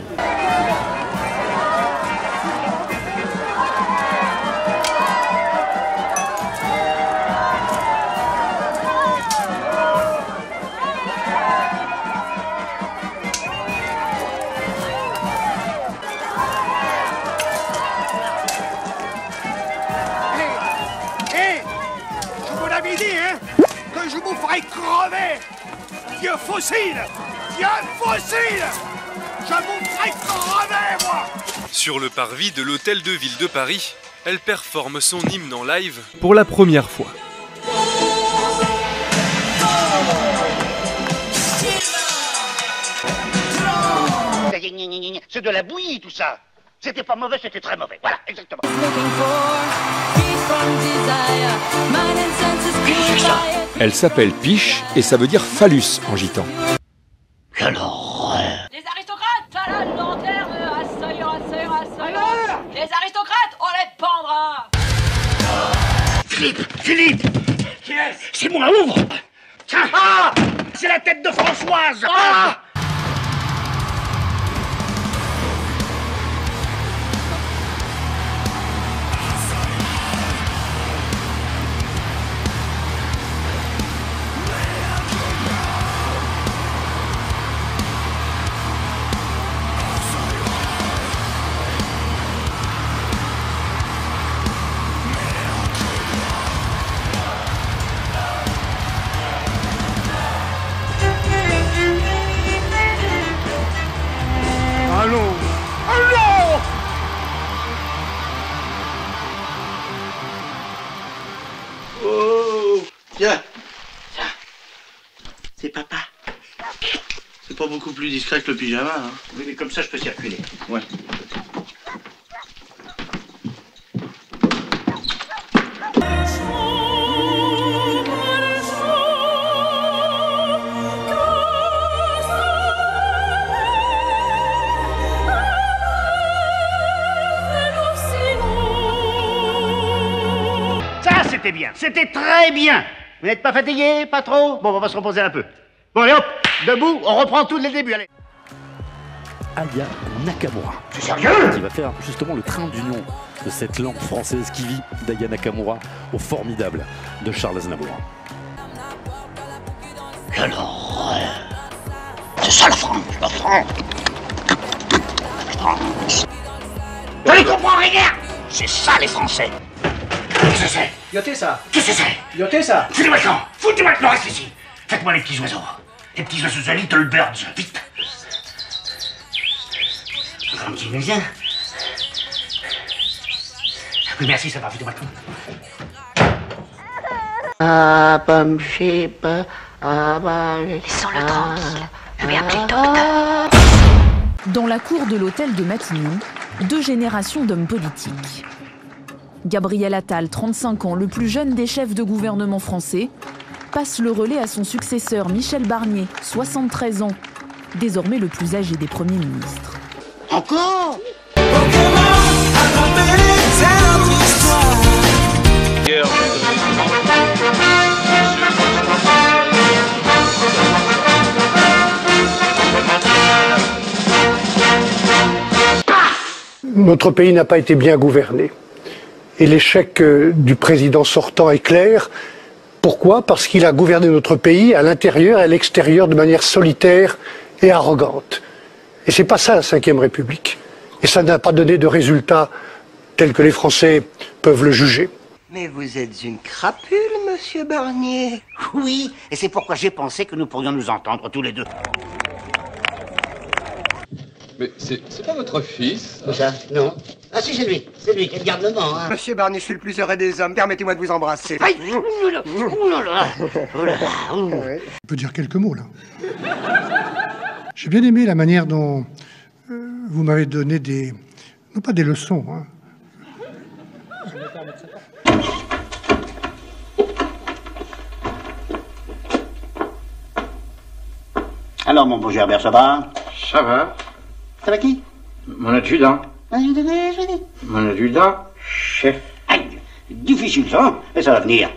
Je vous l'avais dit, hein, que je vous ferai crever! Vieux fossile! Vieux fossile! Je vous ferai crever, moi! Sur le parvis de l'hôtel de ville de Paris, elle performe son hymne en live Pour la première fois. C'est de la bouillie, tout ça! C'était pas mauvais, c'était très mauvais. Voilà, exactement. Elle s'appelle Piche et ça veut dire phallus en gitan. Quelle horreur! Les aristocrates, t'as la lanterne, assaillant. Les aristocrates, on les pendra. Philippe! Qui est-ce? C'est moi, ouvre! Tiens! Ah! C'est la tête de Françoise! Ah! Tiens. C'est papa. C'est pas beaucoup plus discret que le pyjama, hein. Oui, mais comme ça, je peux circuler. Ouais. Ça, c'était bien. C'était très bien. Vous n'êtes pas fatigué? Pas trop? Bon, on va se reposer un peu. Bon, allez hop, debout, on reprend tout dès le début, allez. Aya Nakamura. C'est sérieux? Qui va faire justement le train d'union de cette langue française qui vit d'Aya Nakamura au formidable de Charles Aznavour. Quelle horreur! C'est ça la France, la France! Je ne comprends rien! C'est ça les Français! Qu'est-ce que c'est? Yoté ça. Qu'est-ce que c'est? Yoté ça. Foutez-moi le camp! Foutez-moi le camp, reste ici! Faites-moi les petits oiseaux! Les petits oiseaux de Little Birds, vite! Comme qui me vient? Oui, merci, ça va, foutez-moi le camp! Ah, pomme chip. Ah, bah. Laissons-le tranquille. Je vais appeler le docteur. Dans la cour de l'hôtel de Matignon, 2 générations d'hommes politiques. Gabriel Attal, 35 ans, le plus jeune des chefs de gouvernement français, passe le relais à son successeur Michel Barnier, 73 ans, désormais le plus âgé des premiers ministres. Encore? Notre pays n'a pas été bien gouverné. Et l'échec du président sortant est clair. Pourquoi? Parce qu'il a gouverné notre pays à l'intérieur et à l'extérieur de manière solitaire et arrogante. Et c'est pas ça la Ve République. Et ça n'a pas donné de résultats tels que les Français peuvent le juger. Mais vous êtes une crapule, monsieur Barnier. Oui, et c'est pourquoi j'ai pensé que nous pourrions nous entendre tous les deux. Mais c'est pas votre fils? Où ça? Non. Ah si, c'est lui qui est le garnement, hein. Monsieur Barnier, je suis le plus heureux des hommes. Permettez-moi de vous embrasser. Aïe! Oulala! On peut dire quelques mots, là. J'ai bien aimé la manière dont vous m'avez donné des... non pas des leçons, hein. Alors, mon beau Gerbert, ça va? Ça va. Ça va qui? Mon adjudant. Je Mon adjudant, chef. Aïe! Difficile, ça, hein? Mais ça va venir.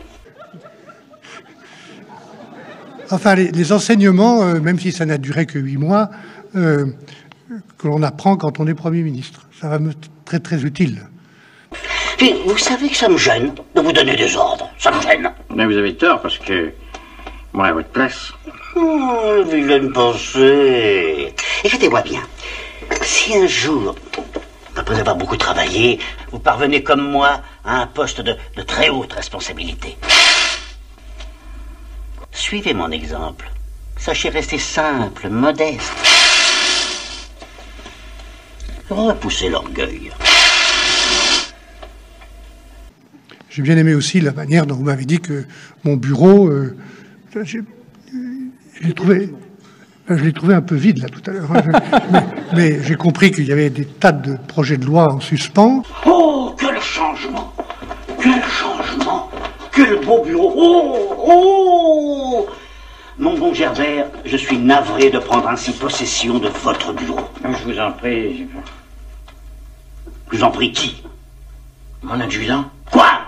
Enfin, les enseignements, même si ça n'a duré que 8 mois, que l'on apprend quand on est Premier ministre. Ça va me être très très utile. Puis, vous savez que ça me gêne de vous donner des ordres. Ça me gêne. Mais vous avez tort, parce que moi, à votre place... Oh, vilaine pensée. Écoutez-moi bien. Si un jour, après avoir beaucoup travaillé, vous parvenez comme moi à un poste de très haute responsabilité, suivez mon exemple. Sachez rester simple, modeste. Repoussez l'orgueil. J'ai bien aimé aussi la manière dont vous m'avez dit que mon bureau, je l'ai trouvé un peu vide là tout à l'heure. Mais j'ai compris qu'il y avait des tas de projets de loi en suspens. Oh, quel changement! Quel changement! Quel beau bureau! Oh! Mon bon Gerbert, je suis navré de prendre ainsi possession de votre bureau. Je vous en prie. Je vous en prie qui? Mon adjudant. Quoi?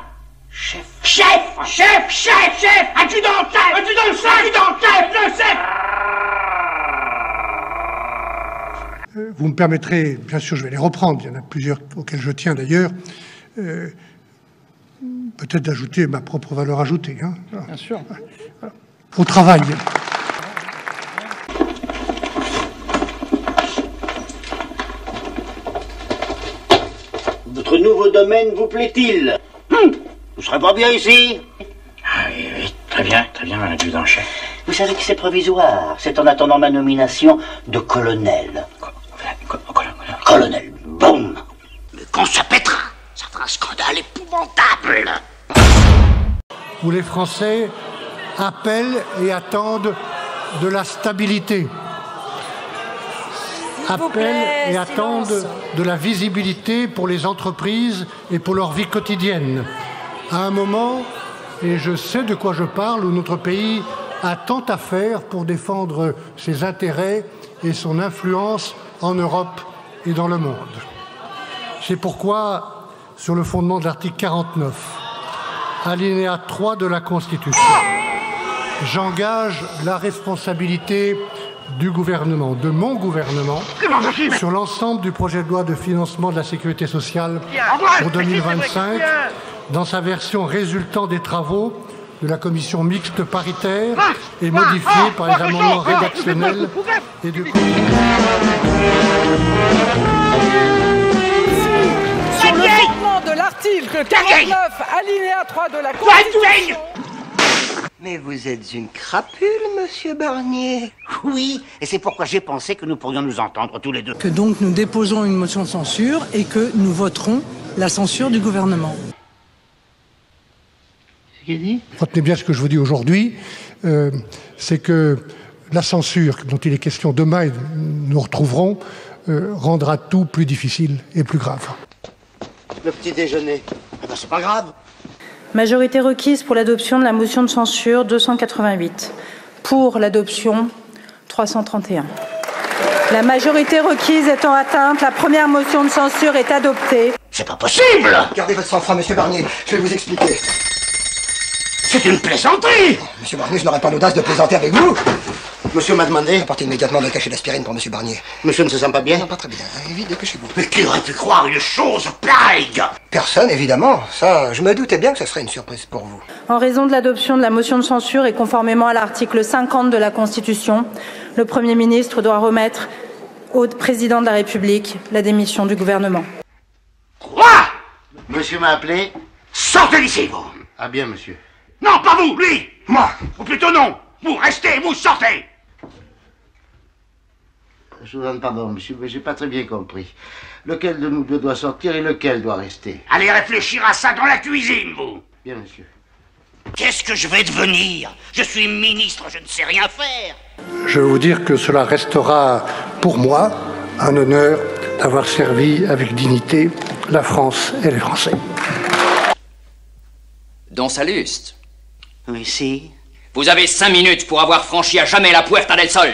Chef! Chef! Chef! Chef! Chef! Adjudant chef! Adjudant chef! Adjudant chef! Le chef! Vous me permettrez, bien sûr, je vais les reprendre. Il y en a plusieurs auxquels je tiens d'ailleurs. Peut-être d'ajouter ma propre valeur ajoutée. Hein. Bien sûr. Au travail. Votre nouveau domaine vous plaît-il? Vous serez pas bien ici? Ah oui, très bien, mon adjudant-chef. Vous savez que c'est provisoire. C'est en attendant ma nomination de colonel. Colonel, boum! Mais quand ça pètera, ça fera un scandale épouvantable. Où les Français appellent et attendent de la stabilité. Appellent et attendent de la visibilité pour les entreprises et pour leur vie quotidienne. À un moment, et je sais de quoi je parle, où notre pays a tant à faire pour défendre ses intérêts et son influence en Europe et dans le monde. C'est pourquoi, sur le fondement de l'article 49, alinéa 3 de la Constitution, j'engage la responsabilité du gouvernement, de mon gouvernement, sur l'ensemble du projet de loi de financement de la sécurité sociale pour 2025, dans sa version résultant des travaux de la commission mixte paritaire et modifiée par les amendements rédactionnels et de... Sur le fondement de l'article 49, alinéa 3 de la Constitution... Mais vous êtes une crapule, monsieur Barnier. Oui, et c'est pourquoi j'ai pensé que nous pourrions nous entendre tous les deux. Que donc nous déposons une motion de censure et que nous voterons la censure du gouvernement. Retenez bien ce que je vous dis aujourd'hui, c'est que la censure dont il est question demain, et nous retrouverons, rendra tout plus difficile et plus grave. Le petit déjeuner, eh ben, c'est pas grave. Majorité requise pour l'adoption de la motion de censure 288. Pour l'adoption 331. La majorité requise étant atteinte, la première motion de censure est adoptée. C'est pas possible! Gardez votre sang-froid, monsieur Barnier. Je vais vous expliquer. C'est une plaisanterie! Monsieur Barnier, je n'aurais pas l'audace de plaisanter avec vous. Monsieur m'a demandé d'apporter immédiatement le cachet d'aspirine pour monsieur Barnier. Monsieur ne se sent pas bien? Non, pas très bien. Vite, dépêchez-vous. Mais qui aurait pu croire une chose pareille? Personne, évidemment. Ça, je me doutais bien que ce serait une surprise pour vous. En raison de l'adoption de la motion de censure et conformément à l'article 50 de la Constitution, le Premier ministre doit remettre au président de la République la démission du gouvernement. Quoi? Monsieur m'a appelé. Sortez d'ici, vous! Ah bien, monsieur. Non, pas vous, lui! Moi! Ou plutôt non! Vous restez, vous sortez! Je vous demande pardon, monsieur, mais j'ai pas très bien compris. Lequel de nous deux doit sortir et lequel doit rester? Allez réfléchir à ça dans la cuisine, vous! Bien, monsieur. Qu'est-ce que je vais devenir? Je suis ministre, je ne sais rien faire! Je veux vous dire que cela restera pour moi un honneur d'avoir servi avec dignité la France et les Français. Don Salluste. Oui, si. Vous avez 5 minutes pour avoir franchi à jamais la Puerta del Sol.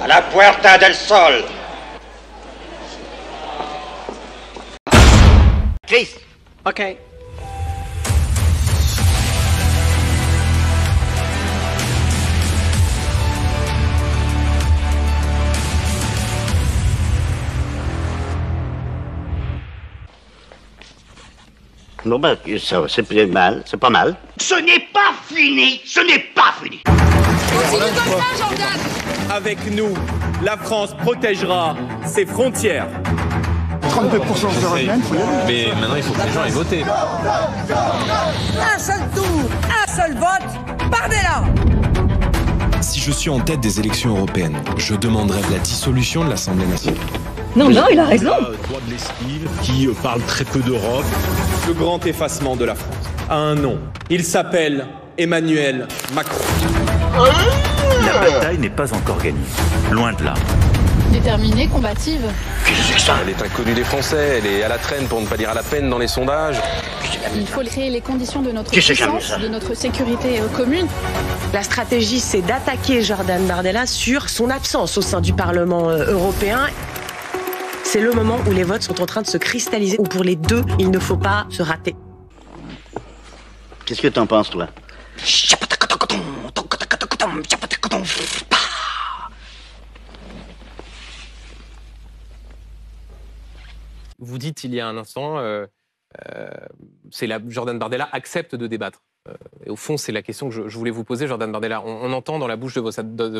À la Puerta del Sol. Chris. Ok. Bon ben, ça, c'est mal, c'est pas mal. Ce n'est pas fini, ce n'est pas fini. Continue comme ça, Jordan. Avec nous, la France protégera ses frontières. 32% de revenus. Mais maintenant, il faut que les gens aient voté. Un seul tour, un seul vote, Bardella. Si je suis en tête des élections européennes, je demanderai la dissolution de l'Assemblée nationale. Non, il a raison. Droit de l'esquive, qui parle très peu d'Europe. Le grand effacement de la France a un nom. Il s'appelle Emmanuel Macron. La bataille n'est pas encore gagnée. Loin de là. Déterminée, combative. Elle est inconnue des Français, elle est à la traîne pour ne pas dire à la peine dans les sondages. Il faut créer les conditions de notre puissance, de notre sécurité commune. La stratégie, c'est d'attaquer Jordan Bardella sur son absence au sein du Parlement européen. C'est le moment où les votes sont en train de se cristalliser, où pour les deux, il ne faut pas se rater. Qu'est-ce que t'en penses, toi? Vous dites il y a un instant, Jordan Bardella accepte de débattre. Et au fond, c'est la question que je voulais vous poser, Jordan Bardella. On entend dans la bouche de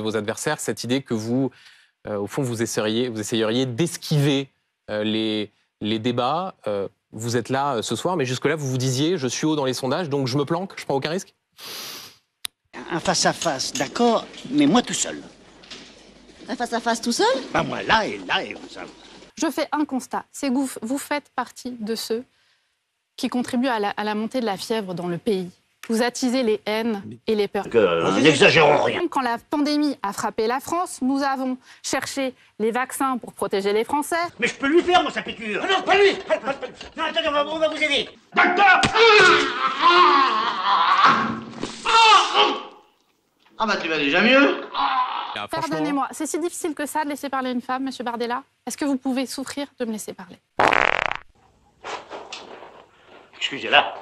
vos adversaires cette idée que vous, au fond, vous essayeriez d'esquiver les débats Vous êtes là ce soir, mais jusque-là, vous vous disiez, je suis haut dans les sondages, donc je me planque, je prends aucun risque? Un face-à-face, d'accord, mais moi tout seul. Un face-à-face tout seul? Pas moi, là et vous savez. Je fais un constat, c'est que vous faites partie de ceux qui contribuent à la montée de la fièvre dans le pays. Vous attisez les haines et les peurs. N'exagérons rien. Quand la pandémie a frappé la France, nous avons cherché les vaccins pour protéger les Français. Mais je peux lui faire, moi, sa piqûre. Non, pas lui. Non, attendez, on va vous aider. Docteur. Ah bah tu vas déjà mieux. Pardonnez-moi, c'est si difficile que ça de laisser parler une femme, Monsieur Bardella? Est-ce que vous pouvez souffrir de me laisser parler? Excusez-la.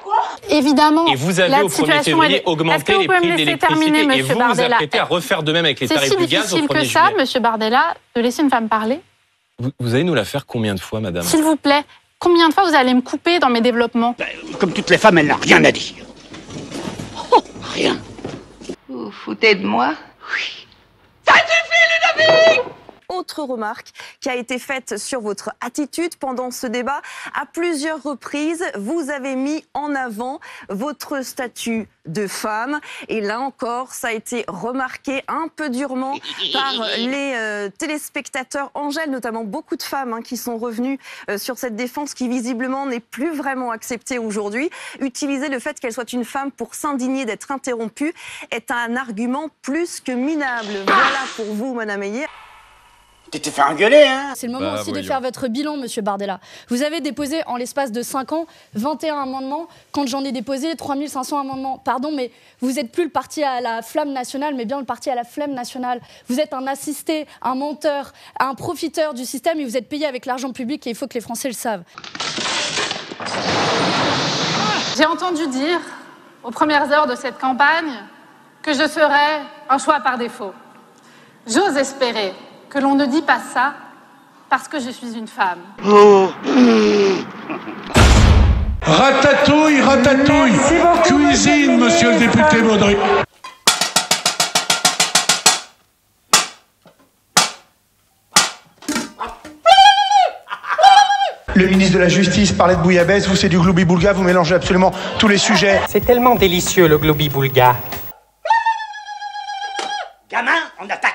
Évidemment, et vous avez au 1er février augmenté les prix de l'électricité et vous vous apprêtez à refaire de même avec les tarifs du gaz au 1er juillet. C'est si difficile que ça, Monsieur Bardella, de laisser une femme parler? Vous allez nous la faire combien de fois, madame? S'il vous plaît, combien de fois vous allez me couper dans mes développements? Comme toutes les femmes, elle n'a rien à dire. Oh, rien. Vous vous foutez de moi? Oui. Ça suffit, Ludovic! Autre remarque qui a été faite sur votre attitude pendant ce débat. À plusieurs reprises, vous avez mis en avant votre statut de femme. Et là encore, ça a été remarqué un peu durement par les téléspectateurs. Angèle, notamment, beaucoup de femmes qui sont revenues sur cette défense qui visiblement n'est plus vraiment acceptée aujourd'hui. Utiliser le fait qu'elle soit une femme pour s'indigner d'être interrompue est un argument plus que minable. Voilà pour vous, Madame Meyer. Tu t'es fait engueuler, hein? C'est le moment aussi de faire votre bilan, Monsieur Bardella. Vous avez déposé, en l'espace de 5 ans, 21 amendements, quand j'en ai déposé 3500 amendements. Pardon, mais vous n'êtes plus le parti à la flamme nationale, mais bien le parti à la flemme nationale. Vous êtes un assisté, un menteur, un profiteur du système, et vous êtes payé avec l'argent public, et il faut que les Français le savent. J'ai entendu dire, aux premières heures de cette campagne, que je ferais un choix par défaut. J'ose espérer que l'on ne dit pas ça parce que je suis une femme. Oh. Ratatouille, ratatouille. Cuisine, monsieur le député Baudry. Le ministre de la Justice parlait de bouillabaisse, vous c'est du gloubi-boulga, vous mélangez absolument tous les sujets. C'est tellement délicieux le gloubi-boulga. Gamin, on attaque.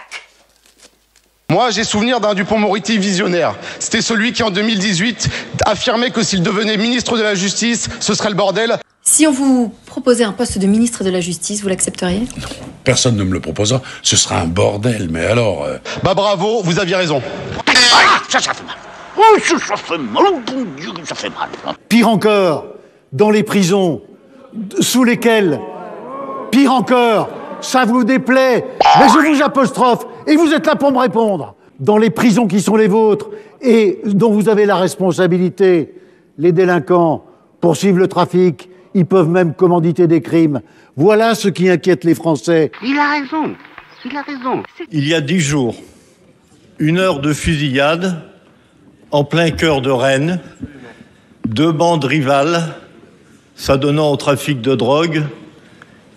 Moi, j'ai souvenir d'un Dupond-Moretti visionnaire. C'était celui qui, en 2018, affirmait que s'il devenait ministre de la Justice, ce serait le bordel. Si on vous proposait un poste de ministre de la Justice, vous l'accepteriez? Non, personne ne me le proposera. Ce sera un bordel, mais alors... Bah bravo, vous aviez raison. Ah, ça fait mal. Oh, ça fait mal. Oh, mon Dieu, ça fait mal. Pire encore, dans les prisons, sous lesquelles, pire encore, ça vous déplaît, mais je vous apostrophe, et vous êtes là pour me répondre. Dans les prisons qui sont les vôtres, et dont vous avez la responsabilité, les délinquants poursuivent le trafic, ils peuvent même commanditer des crimes. Voilà ce qui inquiète les Français. Il a raison, il a raison. Il y a 10 jours, une heure de fusillade, en plein cœur de Rennes, 2 bandes rivales, s'adonnant au trafic de drogue,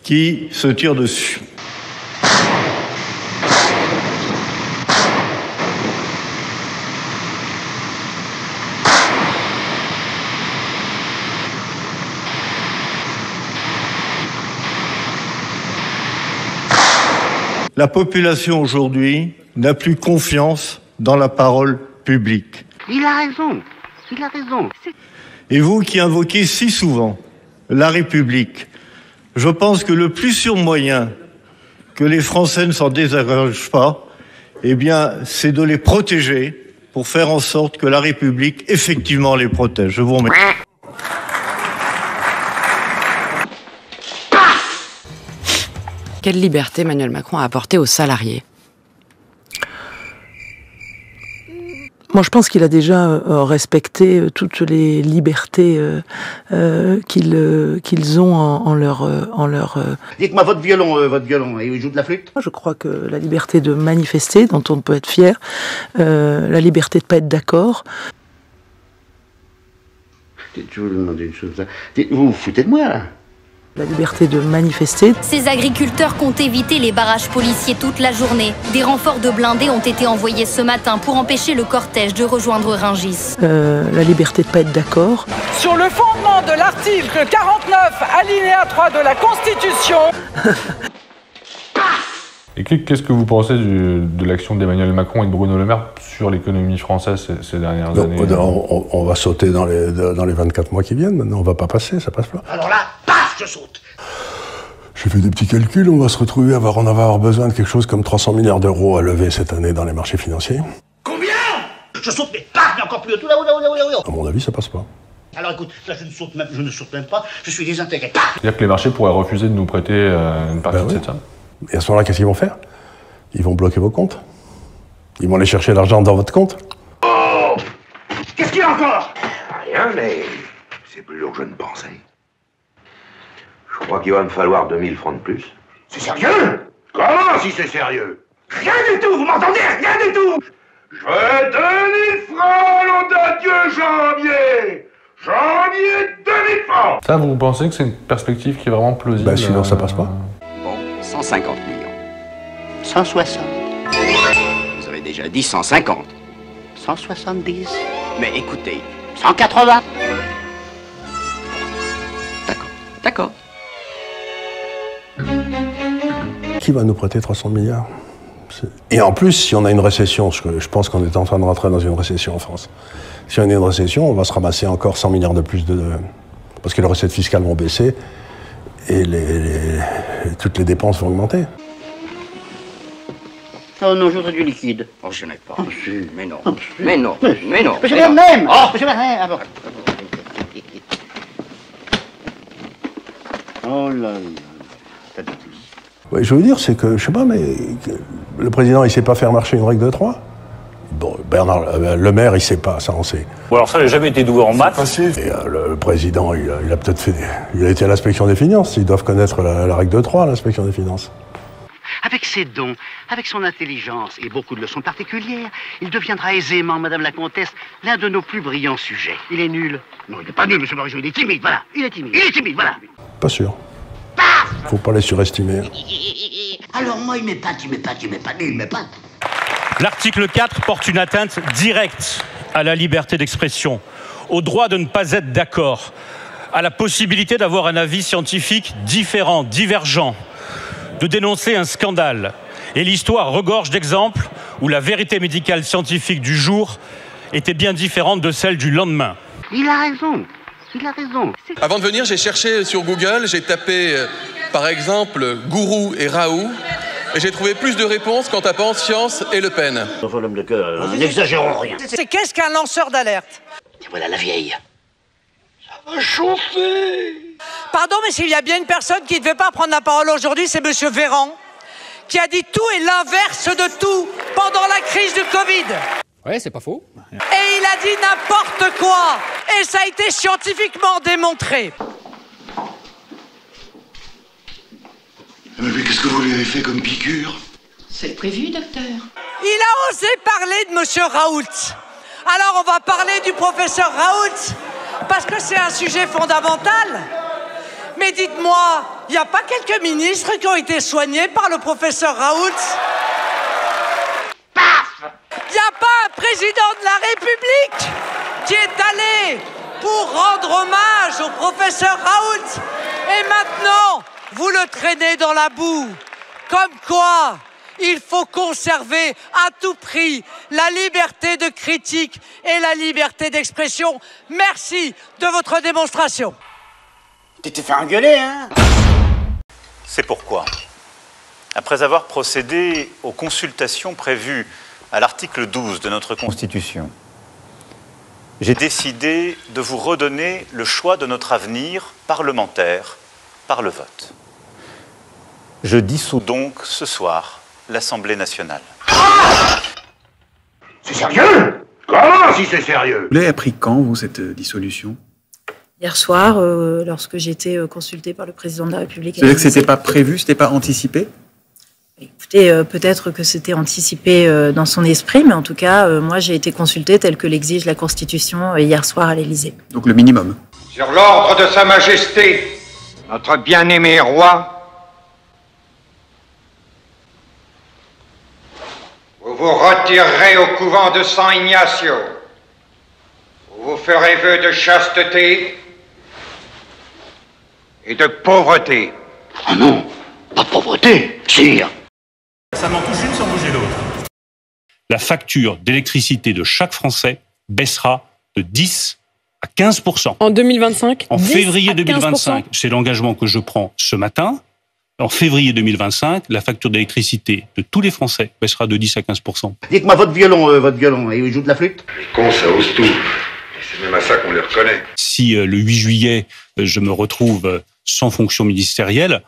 qui se tirent dessus. La population aujourd'hui n'a plus confiance dans la parole publique. Il a raison, il a raison. Et vous qui invoquez si souvent la République, je pense que le plus sûr moyen que les Français ne s'en désengagent pas, eh bien, c'est de les protéger pour faire en sorte que la République, effectivement, les protège. Je vous remercie. Quelle liberté Emmanuel Macron a apporté aux salariés? Moi, je pense qu'il a déjà respecté toutes les libertés qu'ils ont en leur. Dites-moi votre violon, et il joue de la flûte? Je crois que la liberté de manifester, dont on peut être fier, la liberté de pas être d'accord. Je vais vous demander une chose. Vous vous foutez de moi, là? La liberté de manifester. Ces agriculteurs comptent éviter les barrages policiers toute la journée. Des renforts de blindés ont été envoyés ce matin pour empêcher le cortège de rejoindre Rungis. La liberté de ne pas être d'accord. Sur le fondement de l'article 49, alinéa 3 de la Constitution. Et qu'est-ce que vous pensez de l'action d'Emmanuel Macron et de Bruno Le Maire sur l'économie française ces dernières années? On va sauter dans les 24 mois qui viennent. Maintenant, on va pas passer, ça passe pas. Alors là, paf, je saute. J'ai fait des petits calculs, on va se retrouver à avoir besoin de quelque chose comme 300 milliards d'euros à lever cette année dans les marchés financiers. Combien? Je saute, mais paf, mais encore plus haut, tout là-haut, là-haut. À mon avis, ça passe pas. Alors écoute, là je ne saute même pas, je suis désintégré. C'est-à-dire que les marchés pourraient refuser de nous prêter une partie de cette somme? Et à ce moment-là, qu'est-ce qu'ils vont faire? Ils vont bloquer vos comptes. Ils vont aller chercher l'argent dans votre compte. Oh! Qu'est-ce qu'il y a encore? Rien, mais c'est plus lourd que je ne pensais. Je crois qu'il va me falloir 2000 francs de plus. C'est sérieux? Comment si c'est sérieux? Rien du tout, vous m'entendez? Rien du tout! Je veux 2000 francs, nom de Dieu, janvier! Janvier, 2000 francs! Ça, vous pensez que c'est une perspective qui est vraiment plausible? Bah sinon, ça passe pas. Bon, 150 millions. 160. Vous avez déjà dit 150. 170. Mais écoutez. 180. D'accord. Qui va nous prêter 300 milliards? Et en plus, si on a une récession, je pense qu'on est en train de rentrer dans une récession en France. Si on a une récession, on va se ramasser encore 100 milliards de plus parce que les recettes fiscales vont baisser et toutes les dépenses vont augmenter. Oh non, je voudrais du liquide. Oh, je n'ai pas. Oh, si. Mais non. Oh, si. Mais non. Mais non. Mais je viens même. Oh, je viens même. Ah, bon. Oh là là. Ouais, je veux dire, c'est que, je sais pas, mais le président, il sait pas faire marcher une règle de 3. Bon, le maire, il sait pas, ça on sait. Bon, alors ça, il n'a jamais été doué en maths. Et le président, il a peut-être il a été à l'inspection des finances. Ils doivent connaître la règle de 3 à l'inspection des finances. Avec ses dons, avec son intelligence et beaucoup de leçons particulières, il deviendra aisément, Madame la Comtesse, l'un de nos plus brillants sujets. Il est nul. Non, il n'est pas nul, monsieur Marigeau, il est timide, voilà. Il est timide, voilà. Pas sûr. Faut pas les surestimer. Alors moi, il m'épate, il m'épate. L'article 4 porte une atteinte directe à la liberté d'expression, au droit de ne pas être d'accord, à la possibilité d'avoir un avis scientifique différent, divergent, de dénoncer un scandale. Et l'histoire regorge d'exemples où la vérité médicale scientifique du jour était bien différente de celle du lendemain. Il a raison. Avant de venir, j'ai cherché sur Google, j'ai tapé par exemple Gourou et Raoult, et j'ai trouvé plus de réponses qu'en tapant Science et Le Pen. Enfin, l'homme de cœur, n'exagérons rien. C'est qu'est-ce qu'un lanceur d'alerte? Et voilà la vieille. Ça va chauffer. Pardon, mais s'il y a bien une personne qui ne devait pas prendre la parole aujourd'hui, c'est monsieur Véran, qui a dit tout et l'inverse de tout pendant la crise du Covid. Ouais, c'est pas faux. Et il a dit n'importe quoi. Et ça a été scientifiquement démontré. Mais qu'est-ce que vous lui avez fait comme piqûre? C'est prévu, docteur. Il a osé parler de monsieur Raoult. Alors on va parler du professeur Raoult, parce que c'est un sujet fondamental. Mais dites-moi, il n'y a pas quelques ministres qui ont été soignés par le professeur Raoult? Il n'y a pas un président de la République qui est allé pour rendre hommage au professeur Raoult. Et maintenant, vous le traînez dans la boue. Comme quoi, il faut conserver à tout prix la liberté de critique et la liberté d'expression. Merci de votre démonstration. Tu t'es fait engueuler, hein? C'est pourquoi, après avoir procédé aux consultations prévues à l'article 12 de notre Constitution, j'ai décidé de vous redonner le choix de notre avenir parlementaire par le vote. Je dissous donc ce soir l'Assemblée nationale. C'est sérieux? Comment si c'est sérieux? Vous l'avez appris quand, vous, cette dissolution? Hier soir, lorsque j'ai été consultée par le président de la République. C'est-à-dire que c'était pas prévu, c'était pas anticipé? Écoutez, peut-être que c'était anticipé dans son esprit, mais en tout cas, moi j'ai été consultée tel que l'exige la Constitution hier soir à l'Élysée. Donc le minimum. Sur l'ordre de Sa Majesté, notre bien-aimé roi, vous vous retirerez au couvent de San Ignacio, où vous ferez vœu de chasteté et de pauvreté. Oh non, pas de pauvreté, sire. Ça m'en touche une sans bouger l'autre. La facture d'électricité de chaque Français baissera de 10 à 15%. En 2025 En 10 février à 2025, c'est l'engagement que je prends ce matin. En février 2025, la facture d'électricité de tous les Français baissera de 10 à 15%. Dites-moi votre violon, il joue de la flûte? Les cons, ça ose tout. Et c'est même à ça qu'on les reconnaît. Si le 8 juillet, je me retrouve sans fonction ministérielle,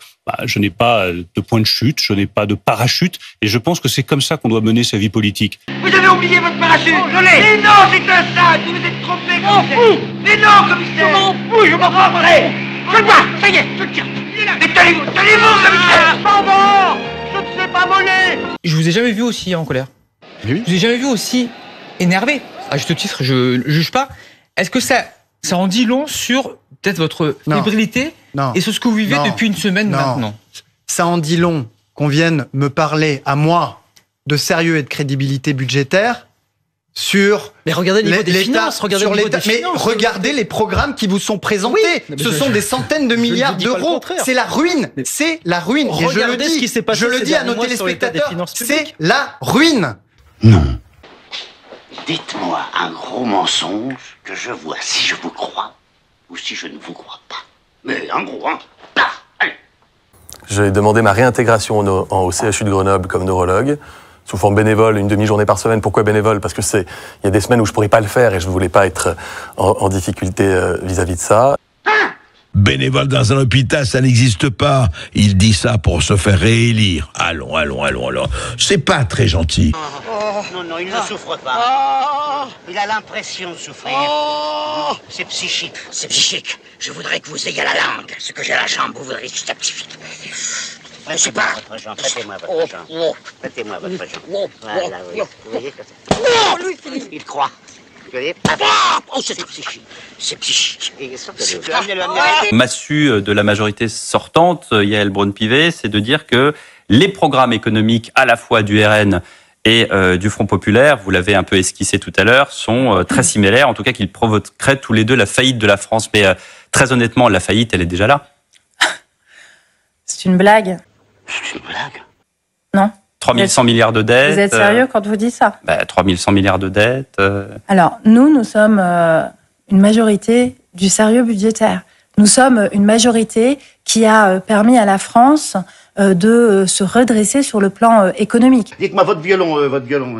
je n'ai pas de point de chute, je n'ai pas de parachute, et je pense que c'est comme ça qu'on doit mener sa vie politique. Vous avez oublié votre parachute, je l'ai. Mais non, c'est un sac, vous vous êtes trompé, commissaire. Mais non, commissaire. Je m'en fous, je m'en rendrai. Je le vois, ça y est, je le tire. Mais tenez-vous, commissaire. Pardon, je ne sais pas voler. Je vous ai jamais vu aussi en colère. Oui. Je vous ai jamais vu aussi énervé. À juste titre, je ne juge pas. Est-ce que ça en dit long sur peut-être votre fébrilité et sur ce que vous vivez depuis une semaine maintenant? Ça en dit long qu'on vienne me parler à moi de sérieux et de crédibilité budgétaire sur... Mais regardez le niveau des finances, regardez les programmes qui vous sont présentés. Oui, ce sont des centaines de milliards d'euros. C'est la ruine. C'est la ruine. Et Regardez ce qui s'est passé. Je le dis à nos téléspectateurs, c'est la ruine. Non. Dites-moi un gros mensonge que je vois si je vous crois ou si je ne vous crois pas. Mais un gros, hein. Paf, allez. J'ai demandé ma réintégration au CHU de Grenoble comme neurologue, sous forme bénévole, une demi-journée par semaine. Pourquoi bénévole? Parce que il y a des semaines où je pourrais pas le faire et je ne voulais pas être en difficulté vis-à-vis de ça. Bénévole dans un hôpital, ça n'existe pas. Il dit ça pour se faire réélire. Allons. C'est pas très gentil. Non, il ne souffre pas. Il a l'impression de souffrir. C'est psychique. C'est psychique. Je voudrais que vous ayez la langue. Ce que j'ai à la jambe, vous voudrez que c'est psychique. Je sais pas. Prêtez-moi votre jambe. Prêtez-moi votre jambe. Voilà, oui. Vous voyez que ça... Il croit. C'est psychique. C'est psychique. Massue de la majorité sortante, Yaël Braun-Pivet, c'est de dire que les programmes économiques à la fois du RN et du Front Populaire, vous l'avez un peu esquissé tout à l'heure, sont très similaires, en tout cas qu'ils provoqueraient tous les deux la faillite de la France. Mais très honnêtement, la faillite, elle est déjà là. C'est une blague. C'est une blague? Non. 3100 milliards de dettes. Vous êtes sérieux quand vous dites ça? 3100 milliards de dettes. Alors, nous sommes une majorité du sérieux budgétaire. Nous sommes une majorité qui a permis à la France de se redresser sur le plan économique. Dites-moi votre violon,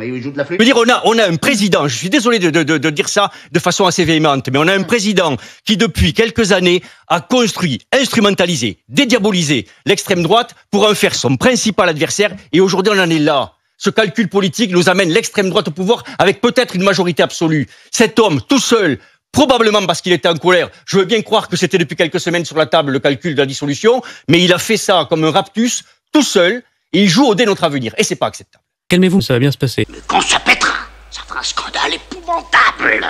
il joue de la flûte? Je veux dire, on a un président, je suis désolé de dire ça de façon assez véhémente, mais on a un président qui, depuis quelques années, a construit, instrumentalisé, dédiabolisé l'extrême droite pour en faire son principal adversaire, et aujourd'hui on en est là. Ce calcul politique nous amène l'extrême droite au pouvoir avec peut-être une majorité absolue. Cet homme, tout seul, probablement parce qu'il était en colère. Je veux bien croire que c'était depuis quelques semaines sur la table le calcul de la dissolution, mais il a fait ça comme un raptus, tout seul, et il joue au dé notre avenir. Et c'est pas acceptable. Calmez-vous, ça va bien se passer. Mais quand ça pètera, ça fera un scandale épouvantable.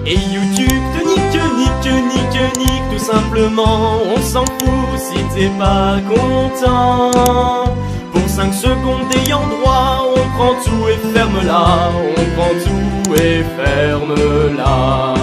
Et YouTube te nique, tout simplement, on s'en fout si t'es pas content. Pour 5 secondes ayant droit, on prend tout et ferme-la, on prend tout et ferme-la.